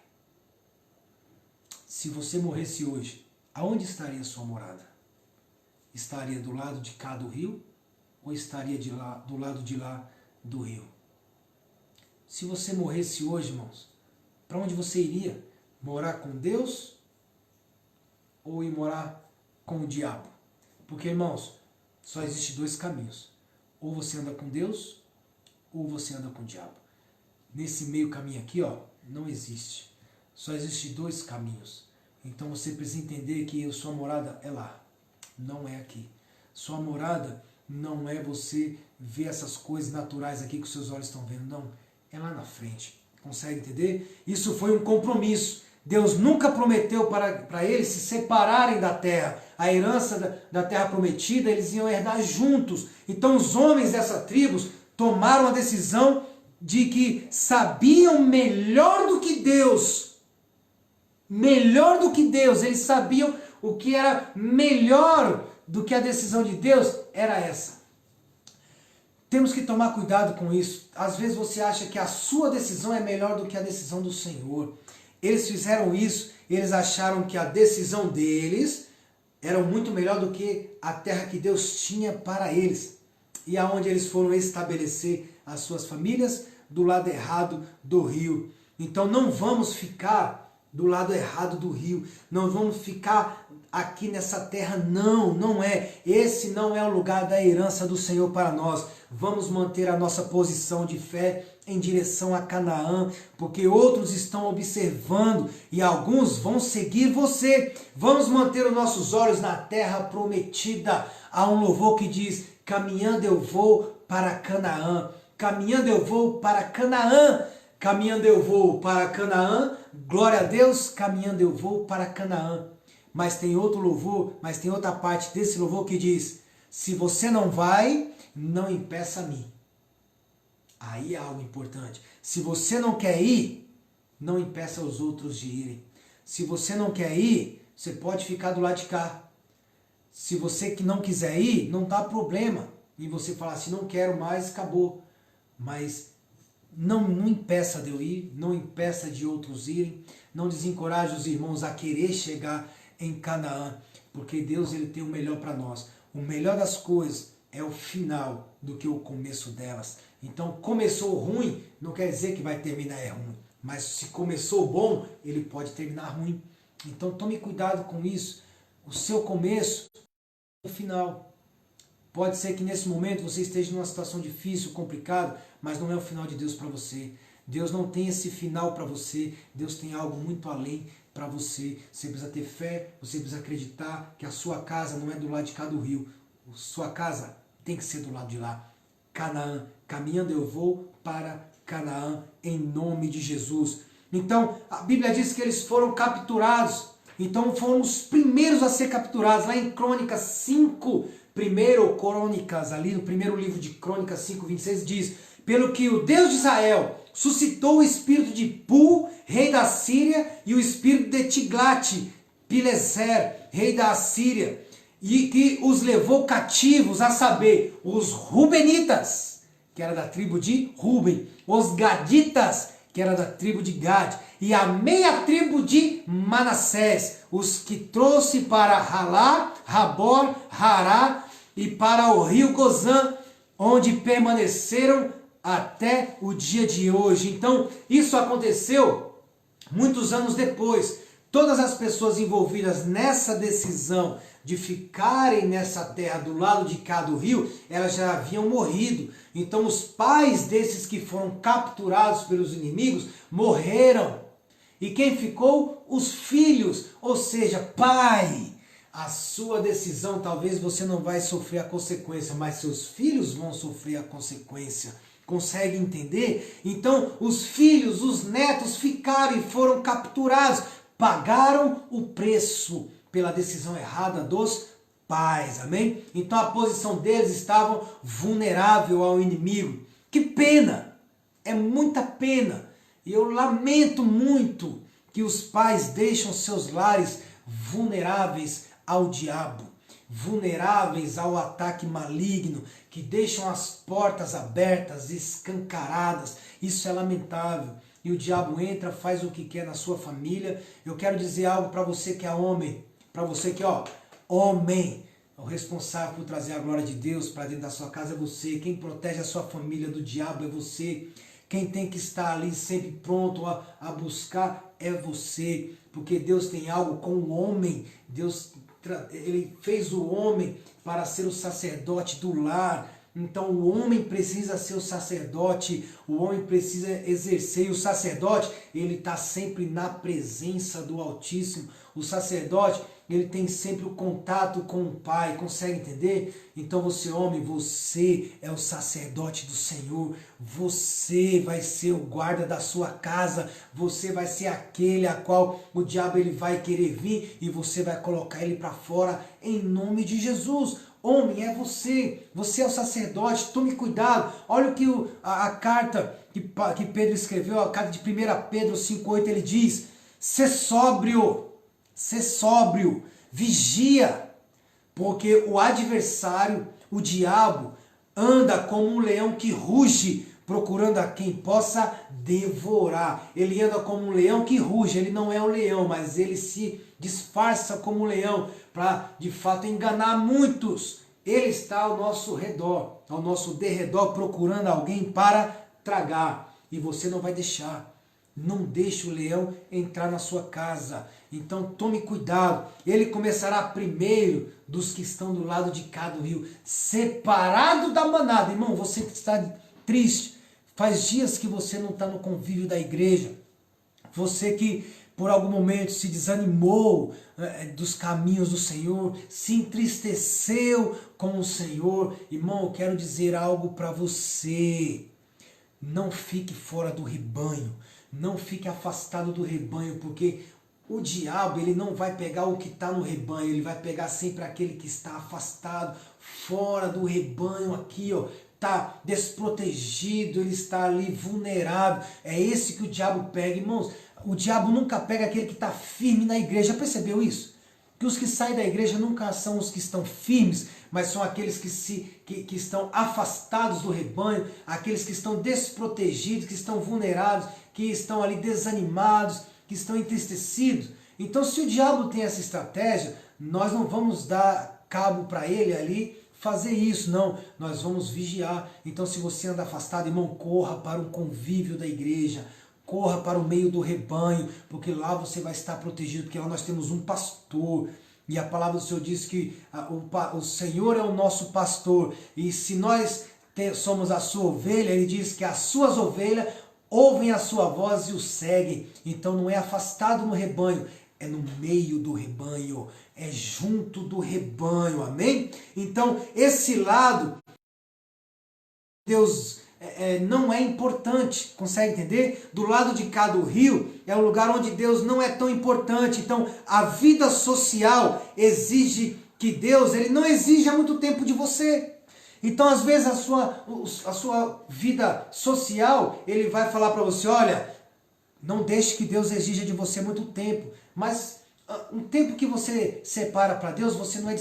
Se você morresse hoje, aonde estaria a sua morada? Estaria do lado de cá do rio? Ou estaria do lado de lá do rio? Se você morresse hoje, irmãos, para onde você iria? Morar com Deus ou ir morar com o diabo? Porque, irmãos, só existe dois caminhos. Ou você anda com Deus ou você anda com o diabo. Nesse meio caminho aqui, ó, não existe. Só existe dois caminhos. Então você precisa entender que a sua morada é lá, não é aqui. Sua morada não é você ver essas coisas naturais aqui que os seus olhos estão vendo, não. É lá na frente. Consegue entender? Isso foi um compromisso. Deus nunca prometeu para eles se separarem da terra. A herança da terra prometida, eles iam herdar juntos. Então os homens dessa tribo tomaram a decisão de que sabiam melhor do que Deus. Melhor do que Deus. Eles sabiam o que era melhor do que a decisão de Deus, era essa. Temos que tomar cuidado com isso. Às vezes você acha que a sua decisão é melhor do que a decisão do Senhor. Eles fizeram isso, eles acharam que a decisão deles era muito melhor do que a terra que Deus tinha para eles. E aonde eles foram estabelecer as suas famílias? Do lado errado do rio. Então não vamos ficar do lado errado do rio. Não vamos ficar aqui nessa terra, não é. Esse não é o lugar da herança do Senhor para nós. Vamos manter a nossa posição de fé em direção a Canaã, porque outros estão observando e alguns vão seguir você. Vamos manter os nossos olhos na terra prometida. Há um louvor que diz: caminhando eu vou para Canaã, caminhando eu vou para Canaã, caminhando eu vou para Canaã, glória a Deus, caminhando eu vou para Canaã. Mas tem outro louvor, mas tem outra parte desse louvor que diz: se você não vai, não impeça a mim. Aí é algo importante. Se você não quer ir, não impeça os outros de irem. Se você não quer ir, você pode ficar do lado de cá. Se você que não quiser ir, não dá problema. E você falar assim, não quero mais, acabou. Mas não impeça de eu ir, não impeça de outros irem. Não desencoraje os irmãos a querer chegar em Canaã. Porque Deus ele tem o melhor para nós. O melhor das coisas é o final do que o começo delas. Então, começou ruim, não quer dizer que vai terminar ruim. Mas se começou bom, ele pode terminar ruim. Então, tome cuidado com isso. O seu começo é o final. Pode ser que nesse momento você esteja numa situação difícil, complicada, mas não é o final de Deus para você. Deus não tem esse final para você. Deus tem algo muito além para você. Você precisa ter fé, você precisa acreditar que a sua casa não é do lado de cá do rio. A sua casa tem que ser do lado de lá. Canaã, caminhando eu vou para Canaã, em nome de Jesus. Então, a Bíblia diz que eles foram capturados. Então, foram os primeiros a ser capturados. Lá em Crônicas 5, Crônicas, ali no primeiro livro de Crônicas 5, 26, diz: pelo que o Deus de Israel suscitou o espírito de Pul, rei da Síria, e o espírito de Tiglat-Pileser, rei da Assíria, e que os levou cativos, a saber, os Rubenitas, que era da tribo de Ruben, os Gaditas, que era da tribo de Gad, e a meia tribo de Manassés, os que trouxe para Halá, Rabor, Hará e para o rio Gozã, onde permaneceram até o dia de hoje. Então, isso aconteceu muitos anos depois. Todas as pessoas envolvidas nessa decisão de ficarem nessa terra do lado de cá do rio, elas já haviam morrido. Então os pais desses que foram capturados pelos inimigos morreram. E quem ficou? Os filhos. Ou seja, pai, a sua decisão talvez você não vai sofrer a consequência, mas seus filhos vão sofrer a consequência. Consegue entender? Então os filhos, os netos ficaram e foram capturados. Pagaram o preço pela decisão errada dos pais, amém? Então a posição deles estava vulnerável ao inimigo. Que pena, é muita pena. E eu lamento muito que os pais deixam seus lares vulneráveis ao diabo, vulneráveis ao ataque maligno, que deixam as portas abertas, escancaradas. Isso é lamentável. E o diabo entra, faz o que quer na sua família. Eu quero dizer algo para você que é homem, para você que, homem, o responsável por trazer a glória de Deus para dentro da sua casa é você. Quem protege a sua família do diabo é você. Quem tem que estar ali sempre pronto a buscar é você. Porque Deus tem algo com o homem. Deus, ele fez o homem para ser o sacerdote do lar. Então o homem precisa ser o sacerdote, o homem precisa exercer, e o sacerdote, ele está sempre na presença do Altíssimo. O sacerdote, ele tem sempre o contato com o Pai, consegue entender? Então você, homem, você é o sacerdote do Senhor, você vai ser o guarda da sua casa, você vai ser aquele a qual o diabo ele vai querer vir e você vai colocar ele para fora em nome de Jesus. Homem, é você é o sacerdote, tome cuidado. Olha o que a carta que Pedro escreveu, a carta de 1 Pedro 5,8, ele diz: ser sóbrio, vigia, porque o adversário, o diabo, anda como um leão que ruge, procurando a quem possa devorar. Ele anda como um leão que ruge, ele não é um leão, mas ele se disfarça como um leão, para de fato enganar muitos. Ele está ao nosso redor, ao nosso derredor, procurando alguém para tragar. E você não vai deixar. Não deixe o leão entrar na sua casa. Então tome cuidado. Ele começará primeiro dos que estão do lado de cá do rio, separado da manada. Irmão, você que está triste, faz dias que você não está no convívio da igreja. Você que por algum momento se desanimou dos caminhos do Senhor, se entristeceu com o Senhor. Irmão, eu quero dizer algo para você. Não fique fora do rebanho. Não fique afastado do rebanho, porque o diabo ele não vai pegar o que está no rebanho, ele vai pegar sempre aquele que está afastado, fora do rebanho aqui, ó. Está desprotegido, ele está ali vulnerável. É esse que o diabo pega, irmãos. O diabo nunca pega aquele que está firme na igreja. Já percebeu isso? Que os que saem da igreja nunca são os que estão firmes, mas são aqueles que estão afastados do rebanho, aqueles que estão desprotegidos, que estão vulneráveis, que estão ali desanimados, que estão entristecidos. Então, se o diabo tem essa estratégia, nós não vamos dar cabo para ele ali fazer isso, não. Nós vamos vigiar. Então, se você anda afastado, irmão, corra para o convívio da igreja, corra para o meio do rebanho, porque lá você vai estar protegido, porque lá nós temos um pastor. E a palavra do Senhor diz que o Senhor é o nosso pastor. E se nós somos a sua ovelha, ele diz que as suas ovelhas ouvem a sua voz e o seguem. Então não é afastado no rebanho, é no meio do rebanho, é junto do rebanho, amém? Então esse lado, Deus não é importante, consegue entender? Do lado de cá do rio é um lugar onde Deus não é tão importante. Então a vida social exige que Deus, ele não exige há muito tempo de você. Então às vezes a sua vida social, ele vai falar para você, olha, não deixe que Deus exija de você muito tempo, mas um tempo que você separa para Deus, você não é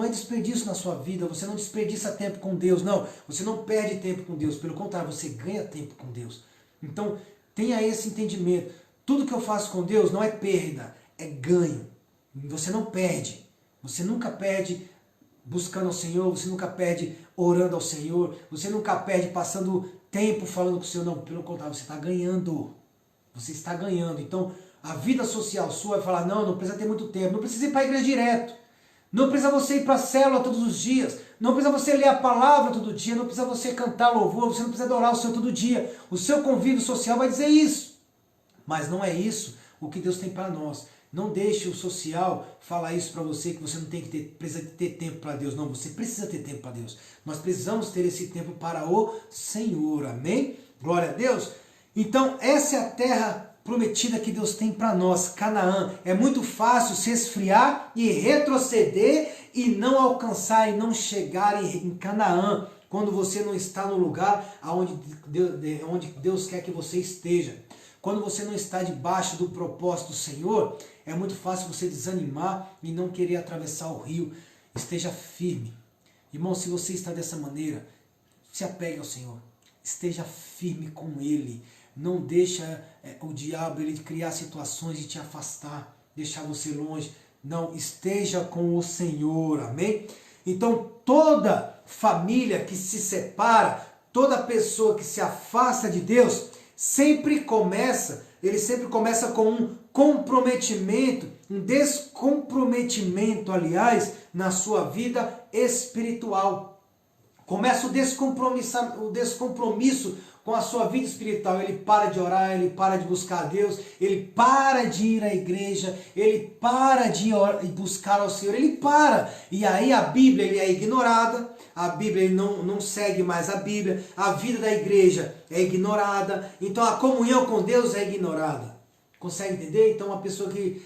desperdício na sua vida, você não desperdiça tempo com Deus, não. Você não perde tempo com Deus, pelo contrário, você ganha tempo com Deus. Então, tenha esse entendimento. Tudo que eu faço com Deus não é perda, é ganho. Você não perde. Você nunca perde buscando ao Senhor, você nunca perde orando ao Senhor, você nunca perde passando tempo falando com o Senhor, não. Pelo contrário, você está ganhando. Você está ganhando. Então, a vida social sua vai falar, não precisa ter muito tempo, não precisa ir para a igreja direto, não precisa você ir para a célula todos os dias, não precisa você ler a palavra todo dia, não precisa você cantar louvor, você não precisa adorar o Senhor todo dia. O seu convívio social vai dizer isso, mas não é isso o que Deus tem para nós. Não deixe o social falar isso para você, que você não tem que precisa ter tempo para Deus. Não, você precisa ter tempo para Deus. Nós precisamos ter esse tempo para o Senhor, amém? Glória a Deus. Então essa é a terra prometida que Deus tem para nós, Canaã. É muito fácil se esfriar e retroceder e não alcançar e não chegar em Canaã, quando você não está no lugar onde Deus quer que você esteja. Quando você não está debaixo do propósito do Senhor, é muito fácil você desanimar e não querer atravessar o rio. Esteja firme. Irmão, se você está dessa maneira, se apegue ao Senhor. Esteja firme com Ele. Não deixa o diabo ele criar situações de te afastar, deixar você longe. Não, esteja com o Senhor, amém? Então toda família que se separa, toda pessoa que se afasta de Deus, ele sempre começa com um comprometimento, um descomprometimento, aliás, na sua vida espiritual. Começa o descompromisso com a sua vida espiritual, ele para de orar, ele para de buscar a Deus, ele para de ir à igreja, ele para de buscar ao Senhor, ele para. E aí a Bíblia ele é ignorada, a Bíblia ele não segue mais a Bíblia, a vida da igreja é ignorada, então a comunhão com Deus é ignorada. Consegue entender? Então uma pessoa que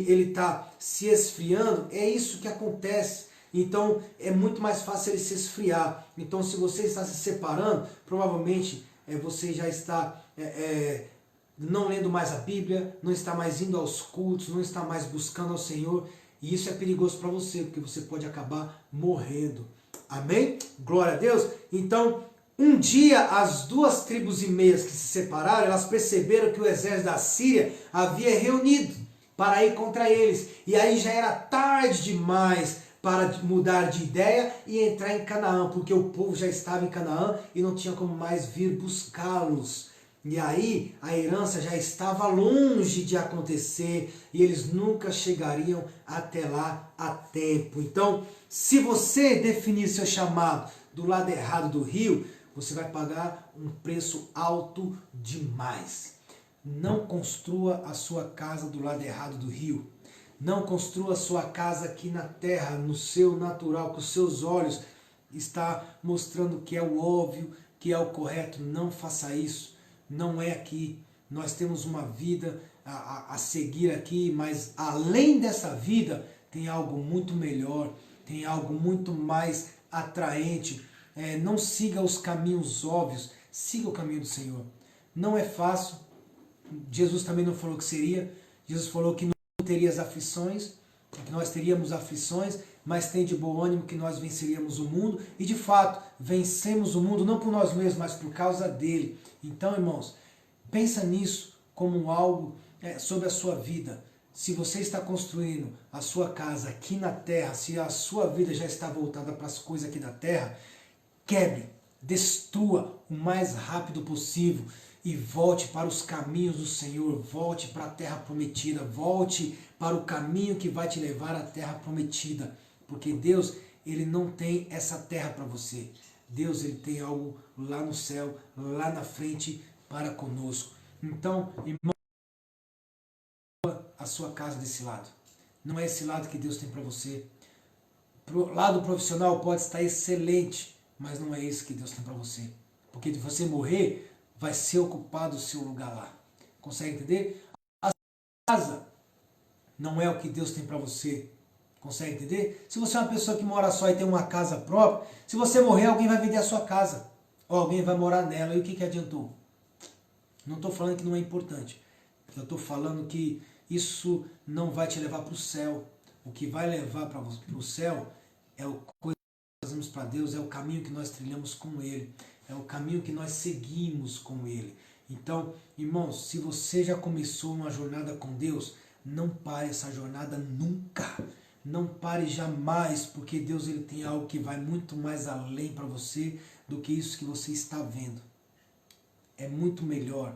ele está se esfriando, é isso que acontece. Então é muito mais fácil ele se esfriar. Então se você está se separando, provavelmente você já está não lendo mais a Bíblia, não está mais indo aos cultos, não está mais buscando ao Senhor. E isso é perigoso para você, porque você pode acabar morrendo. Amém? Glória a Deus. Então, um dia as 2,5 tribos que se separaram, elas perceberam que o exército da Síria havia reunido para ir contra eles. E aí já era tarde demais para mudar de ideia e entrar em Canaã, porque o povo já estava em Canaã e não tinha como mais vir buscá-los. E aí a herança já estava longe de acontecer e eles nunca chegariam até lá a tempo. Então, se você definir seu chamado do lado errado do rio, você vai pagar um preço alto demais. Não construa a sua casa do lado errado do rio. Não construa a sua casa aqui na terra, no seu natural, que os seus olhos está mostrando que é o óbvio, que é o correto. Não faça isso. Não é aqui. Nós temos uma vida a seguir aqui, mas além dessa vida tem algo muito melhor, tem algo muito mais atraente. Não siga os caminhos óbvios, siga o caminho do Senhor. Não é fácil. Jesus também não falou que seria. Jesus falou que não teria as aflições, que nós teríamos aflições, mas tem de bom ânimo que nós venceríamos o mundo. E de fato, vencemos o mundo não por nós mesmos, mas por causa dele. Então, irmãos, pensa nisso como algo sobre a sua vida. Se você está construindo a sua casa aqui na terra, se a sua vida já está voltada para as coisas aqui da terra, quebre, destrua o mais rápido possível e volte para os caminhos do Senhor, volte para a terra prometida, volte para o caminho que vai te levar à terra prometida, porque Deus, ele não tem essa terra para você. Deus, ele tem algo lá no céu, lá na frente para conosco. Então, irmão, a sua casa desse lado. Não é esse lado que Deus tem para você. Pro lado profissional pode estar excelente, mas não é esse que Deus tem para você. Porque se você morrer, vai ser ocupado o seu lugar lá. Consegue entender? A casa não é o que Deus tem para você. Consegue entender? Se você é uma pessoa que mora só e tem uma casa própria, se você morrer, alguém vai vender a sua casa. Ou alguém vai morar nela. E o que adiantou? Não estou falando que não é importante. Eu estou falando que isso não vai te levar para o céu. O que vai levar para o céu é o coisa que nós fazemos para Deus, é o caminho que nós trilhamos com Ele. É o caminho que nós seguimos com Ele. Então, irmãos, se você já começou uma jornada com Deus, não pare essa jornada nunca. Não pare jamais, porque Deus ele tem algo que vai muito mais além para você do que isso que você está vendo. É muito melhor.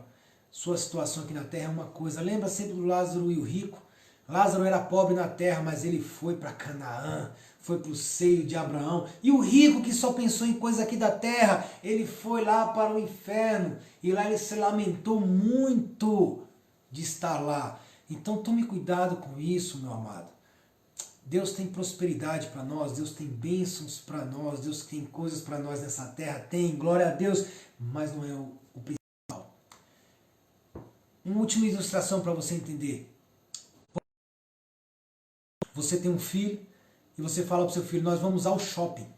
Sua situação aqui na terra é uma coisa. Lembra sempre do Lázaro e o rico? Lázaro era pobre na terra, mas ele foi para Canaã, foi para o seio de Abraão. E o rico que só pensou em coisa aqui da terra, ele foi lá para o inferno. E lá ele se lamentou muito de estar lá. Então tome cuidado com isso, meu amado. Deus tem prosperidade para nós, Deus tem bênçãos para nós, Deus tem coisas para nós nessa terra, tem, glória a Deus, mas não é o principal. Uma última ilustração para você entender. Você tem um filho e você fala para o seu filho, nós vamos ao shopping.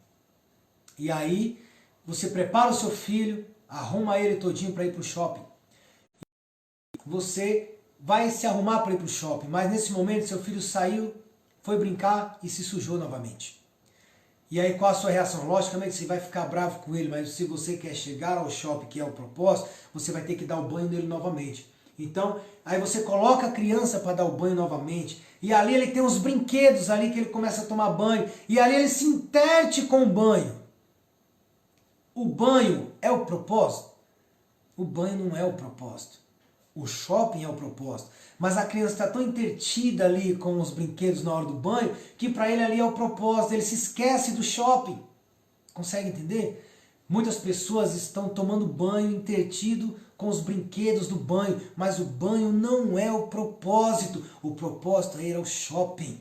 E aí você prepara o seu filho, arruma ele todinho para ir para o shopping. Você vai se arrumar para ir para o shopping, mas nesse momento seu filho saiu, foi brincar e se sujou novamente. E aí qual a sua reação? Logicamente você vai ficar bravo com ele, mas se você quer chegar ao shopping, que é o propósito, você vai ter que dar o banho nele novamente. Então, aí você coloca a criança para dar o banho novamente, e ali ele tem uns brinquedos ali que ele começa a tomar banho, e ali ele se enterte com o banho. O banho é o propósito? O banho não é o propósito. O shopping é o propósito. Mas a criança está tão entretida ali com os brinquedos na hora do banho, que para ele ali é o propósito, ele se esquece do shopping. Consegue entender? Muitas pessoas estão tomando banho entretido com os brinquedos do banho, mas o banho não é o propósito. O propósito é ir ao shopping.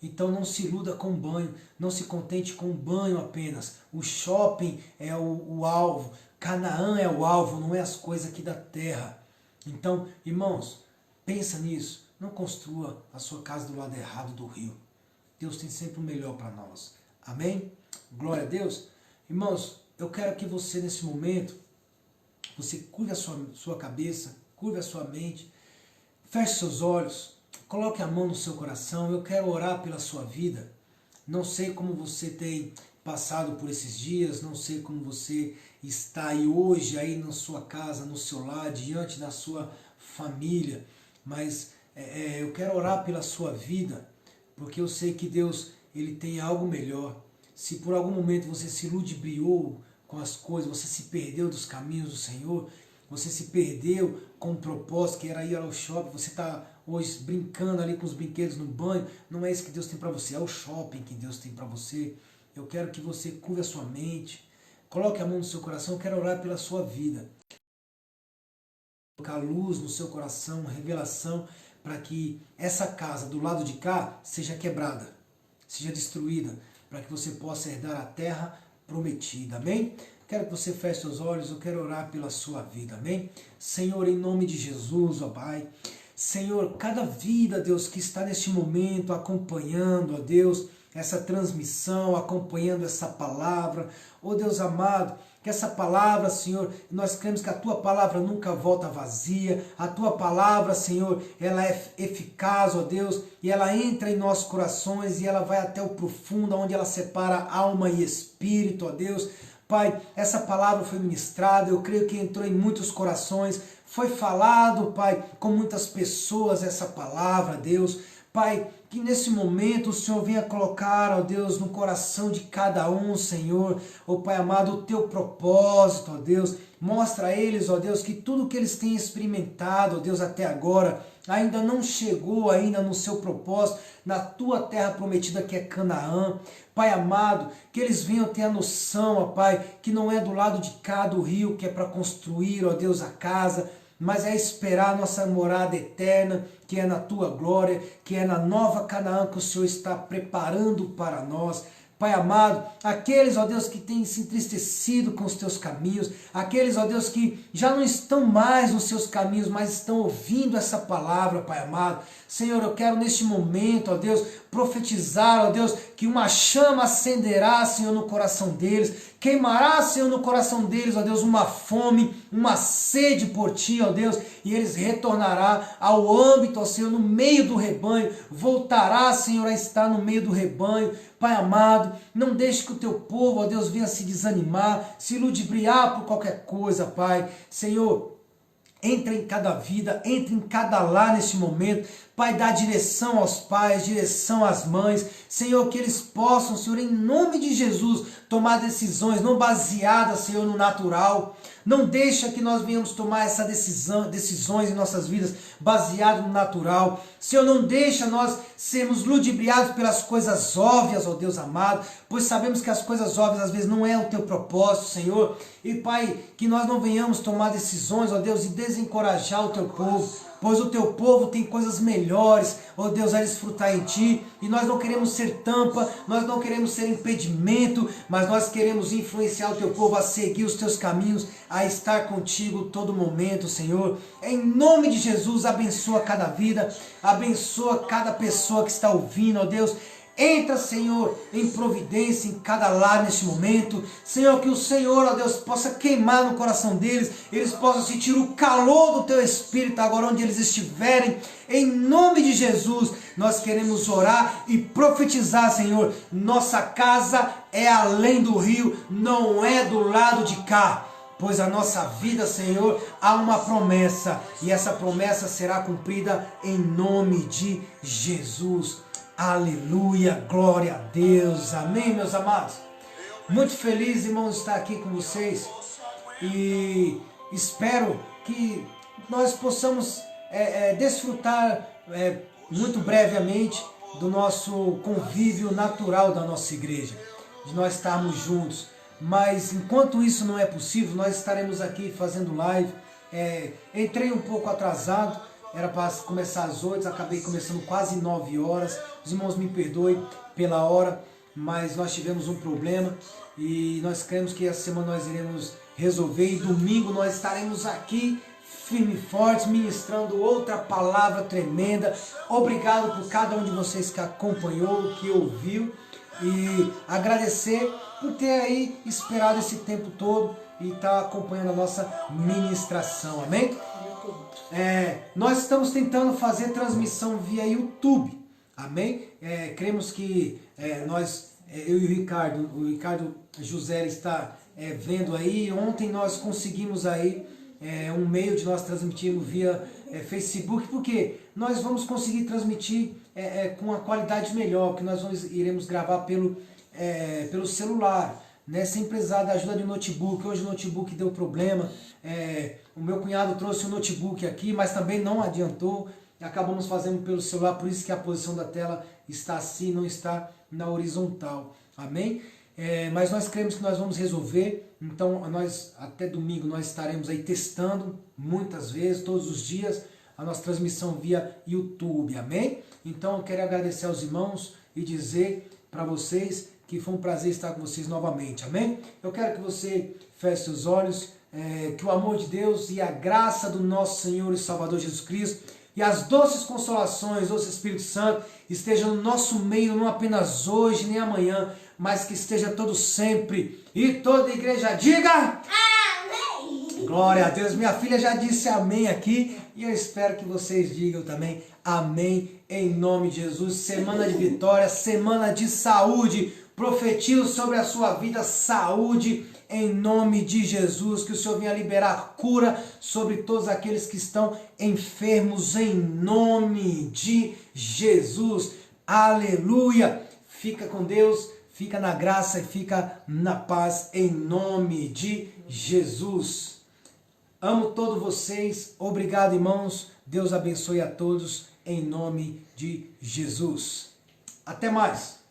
Então não se iluda com banho, não se contente com banho apenas. O shopping é o alvo, Canaã é o alvo, não é as coisas aqui da terra. Então, irmãos, pensa nisso. Não construa a sua casa do lado errado do rio. Deus tem sempre o melhor para nós. Amém? Glória a Deus. Irmãos, eu quero que você nesse momento, você curve a sua cabeça, curve a sua mente, feche seus olhos, coloque a mão no seu coração. Eu quero orar pela sua vida. Não sei como você tem passado por esses dias, não sei como você está aí hoje, aí na sua casa, no seu lar, diante da sua família, mas eu quero orar pela sua vida, porque eu sei que Deus ele tem algo melhor. Se por algum momento você se ludibriou com as coisas, você se perdeu dos caminhos do Senhor, você se perdeu com o propósito que era ir ao shopping, você está hoje brincando ali com os brinquedos no banho, não é isso que Deus tem para você, é o shopping que Deus tem para você. Eu quero que você curve a sua mente, coloque a mão no seu coração, eu quero orar pela sua vida. Colocar luz no seu coração, revelação, para que essa casa do lado de cá seja quebrada, seja destruída, para que você possa herdar a terra prometida, amém? Quero que você feche seus olhos, eu quero orar pela sua vida, amém? Senhor, em nome de Jesus, ó Pai, Senhor, cada vida, Deus, que está neste momento acompanhando, ó Deus, essa transmissão, acompanhando essa palavra, ó Deus amado, que essa palavra, Senhor, nós cremos que a Tua palavra nunca volta vazia, a Tua palavra, Senhor, ela é eficaz, ó Deus, e ela entra em nossos corações e ela vai até o profundo, onde ela separa alma e espírito, ó Deus. Pai, essa palavra foi ministrada, eu creio que entrou em muitos corações, foi falado, Pai, com muitas pessoas essa palavra, Deus. Pai, que nesse momento o Senhor venha colocar, ó Deus, no coração de cada um, Senhor, ó Pai amado, o Teu propósito, ó Deus. Mostra a eles, ó Deus, que tudo que eles têm experimentado, ó Deus, até agora, ainda não chegou ainda no seu propósito, na Tua terra prometida que é Canaã. Pai amado, que eles venham ter a noção, ó Pai, que não é do lado de cá do rio que é para construir, ó Deus, a casa, mas é esperar a nossa morada eterna, que é na Tua glória, que é na nova Canaã que o Senhor está preparando para nós. Pai amado, aqueles, ó Deus, que têm se entristecido com os Teus caminhos, aqueles, ó Deus, que já não estão mais nos Seus caminhos, mas estão ouvindo essa palavra, Pai amado. Senhor, eu quero neste momento, ó Deus, profetizar, ó Deus, que uma chama acenderá, Senhor, no coração deles, queimará, Senhor, no coração deles, ó Deus, uma fome, uma sede por Ti, ó Deus, e eles retornará ao âmbito, ó Senhor, no meio do rebanho, voltará, Senhor, a estar no meio do rebanho. Pai amado, não deixe que o Teu povo, ó Deus, venha se desanimar, se ludibriar por qualquer coisa, Pai. Senhor, entra em cada vida, entra em cada lar neste momento. Pai, dá direção aos pais, direção às mães. Senhor, que eles possam, Senhor, em nome de Jesus, tomar decisões não baseadas, Senhor, no natural. Não deixa que nós venhamos tomar essa decisões em nossas vidas baseado no natural. Senhor, não deixa nós sermos ludibriados pelas coisas óbvias, ó Deus amado, pois sabemos que as coisas óbvias às vezes não é o Teu propósito, Senhor. E Pai, que nós não venhamos tomar decisões, ó Deus, e desencorajar o Teu povo, pois o Teu povo tem coisas melhores, ó Deus, a desfrutar em Ti, e nós não queremos ser tampa, nós não queremos ser impedimento, mas nós queremos influenciar o Teu povo a seguir os Teus caminhos, a estar contigo todo momento, Senhor. Em nome de Jesus, abençoa cada vida, abençoa cada pessoa que está ouvindo, ó Deus. Entra, Senhor, em providência em cada lar neste momento. Senhor, que o Senhor, ó Deus, possa queimar no coração deles, eles possam sentir o calor do Teu Espírito agora onde eles estiverem. Em nome de Jesus, nós queremos orar e profetizar, Senhor. Nossa casa é além do rio, não é do lado de cá. Pois a nossa vida, Senhor, há uma promessa, e essa promessa será cumprida em nome de Jesus. Aleluia, glória a Deus, amém, meus amados. Muito feliz, irmãos, de estar aqui com vocês, e espero que nós possamos desfrutar muito brevemente do nosso convívio natural da nossa igreja, de nós estarmos juntos. mas enquanto isso não é possível, nós estaremos aqui fazendo live. Entrei um pouco atrasado, era para começar às 8, acabei começando quase 9 horas. Os irmãos me perdoem pela hora, mas nós tivemos um problema e nós cremos que essa semana nós iremos resolver, e domingo nós estaremos aqui firme e fortes, ministrando outra palavra tremenda. Obrigado por cada um de vocês que acompanhou, que ouviu, e agradecer por ter aí esperado esse tempo todo e estar acompanhando a nossa ministração, amém? Nós estamos tentando fazer transmissão via YouTube, amém? Cremos que eu e o Ricardo José está vendo aí. Ontem nós conseguimos aí um meio de nós transmitirmos via Facebook, porque nós vamos conseguir transmitir com uma qualidade melhor, que nós iremos gravar pelo celular, né, sem precisar da ajuda de notebook. Hoje o notebook deu problema, o meu cunhado trouxe um notebook aqui, mas também não adiantou, acabamos fazendo pelo celular, por isso que a posição da tela está assim, não está na horizontal, amém? Mas nós cremos que nós vamos resolver. Então nós até domingo nós estaremos aí testando muitas vezes, todos os dias, a nossa transmissão via YouTube, amém? Então eu quero agradecer aos irmãos e dizer para vocês que foi um prazer estar com vocês novamente, amém? Eu quero que você feche seus olhos, que o amor de Deus e a graça do nosso Senhor e Salvador Jesus Cristo e as doces consolações do Espírito Santo estejam no nosso meio, não apenas hoje nem amanhã, mas que esteja todo sempre. E toda a igreja diga amém. Glória a Deus. Minha filha já disse amém aqui, e eu espero que vocês digam também amém, em nome de Jesus. Semana de vitória, semana de saúde. Profetizo sobre a sua vida saúde em nome de Jesus, que o Senhor venha liberar cura sobre todos aqueles que estão enfermos em nome de Jesus. Aleluia. Fica com Deus, fica na graça e fica na paz em nome de Jesus. Amo todos vocês. Obrigado, irmãos. Deus abençoe a todos em nome de Jesus. Até mais.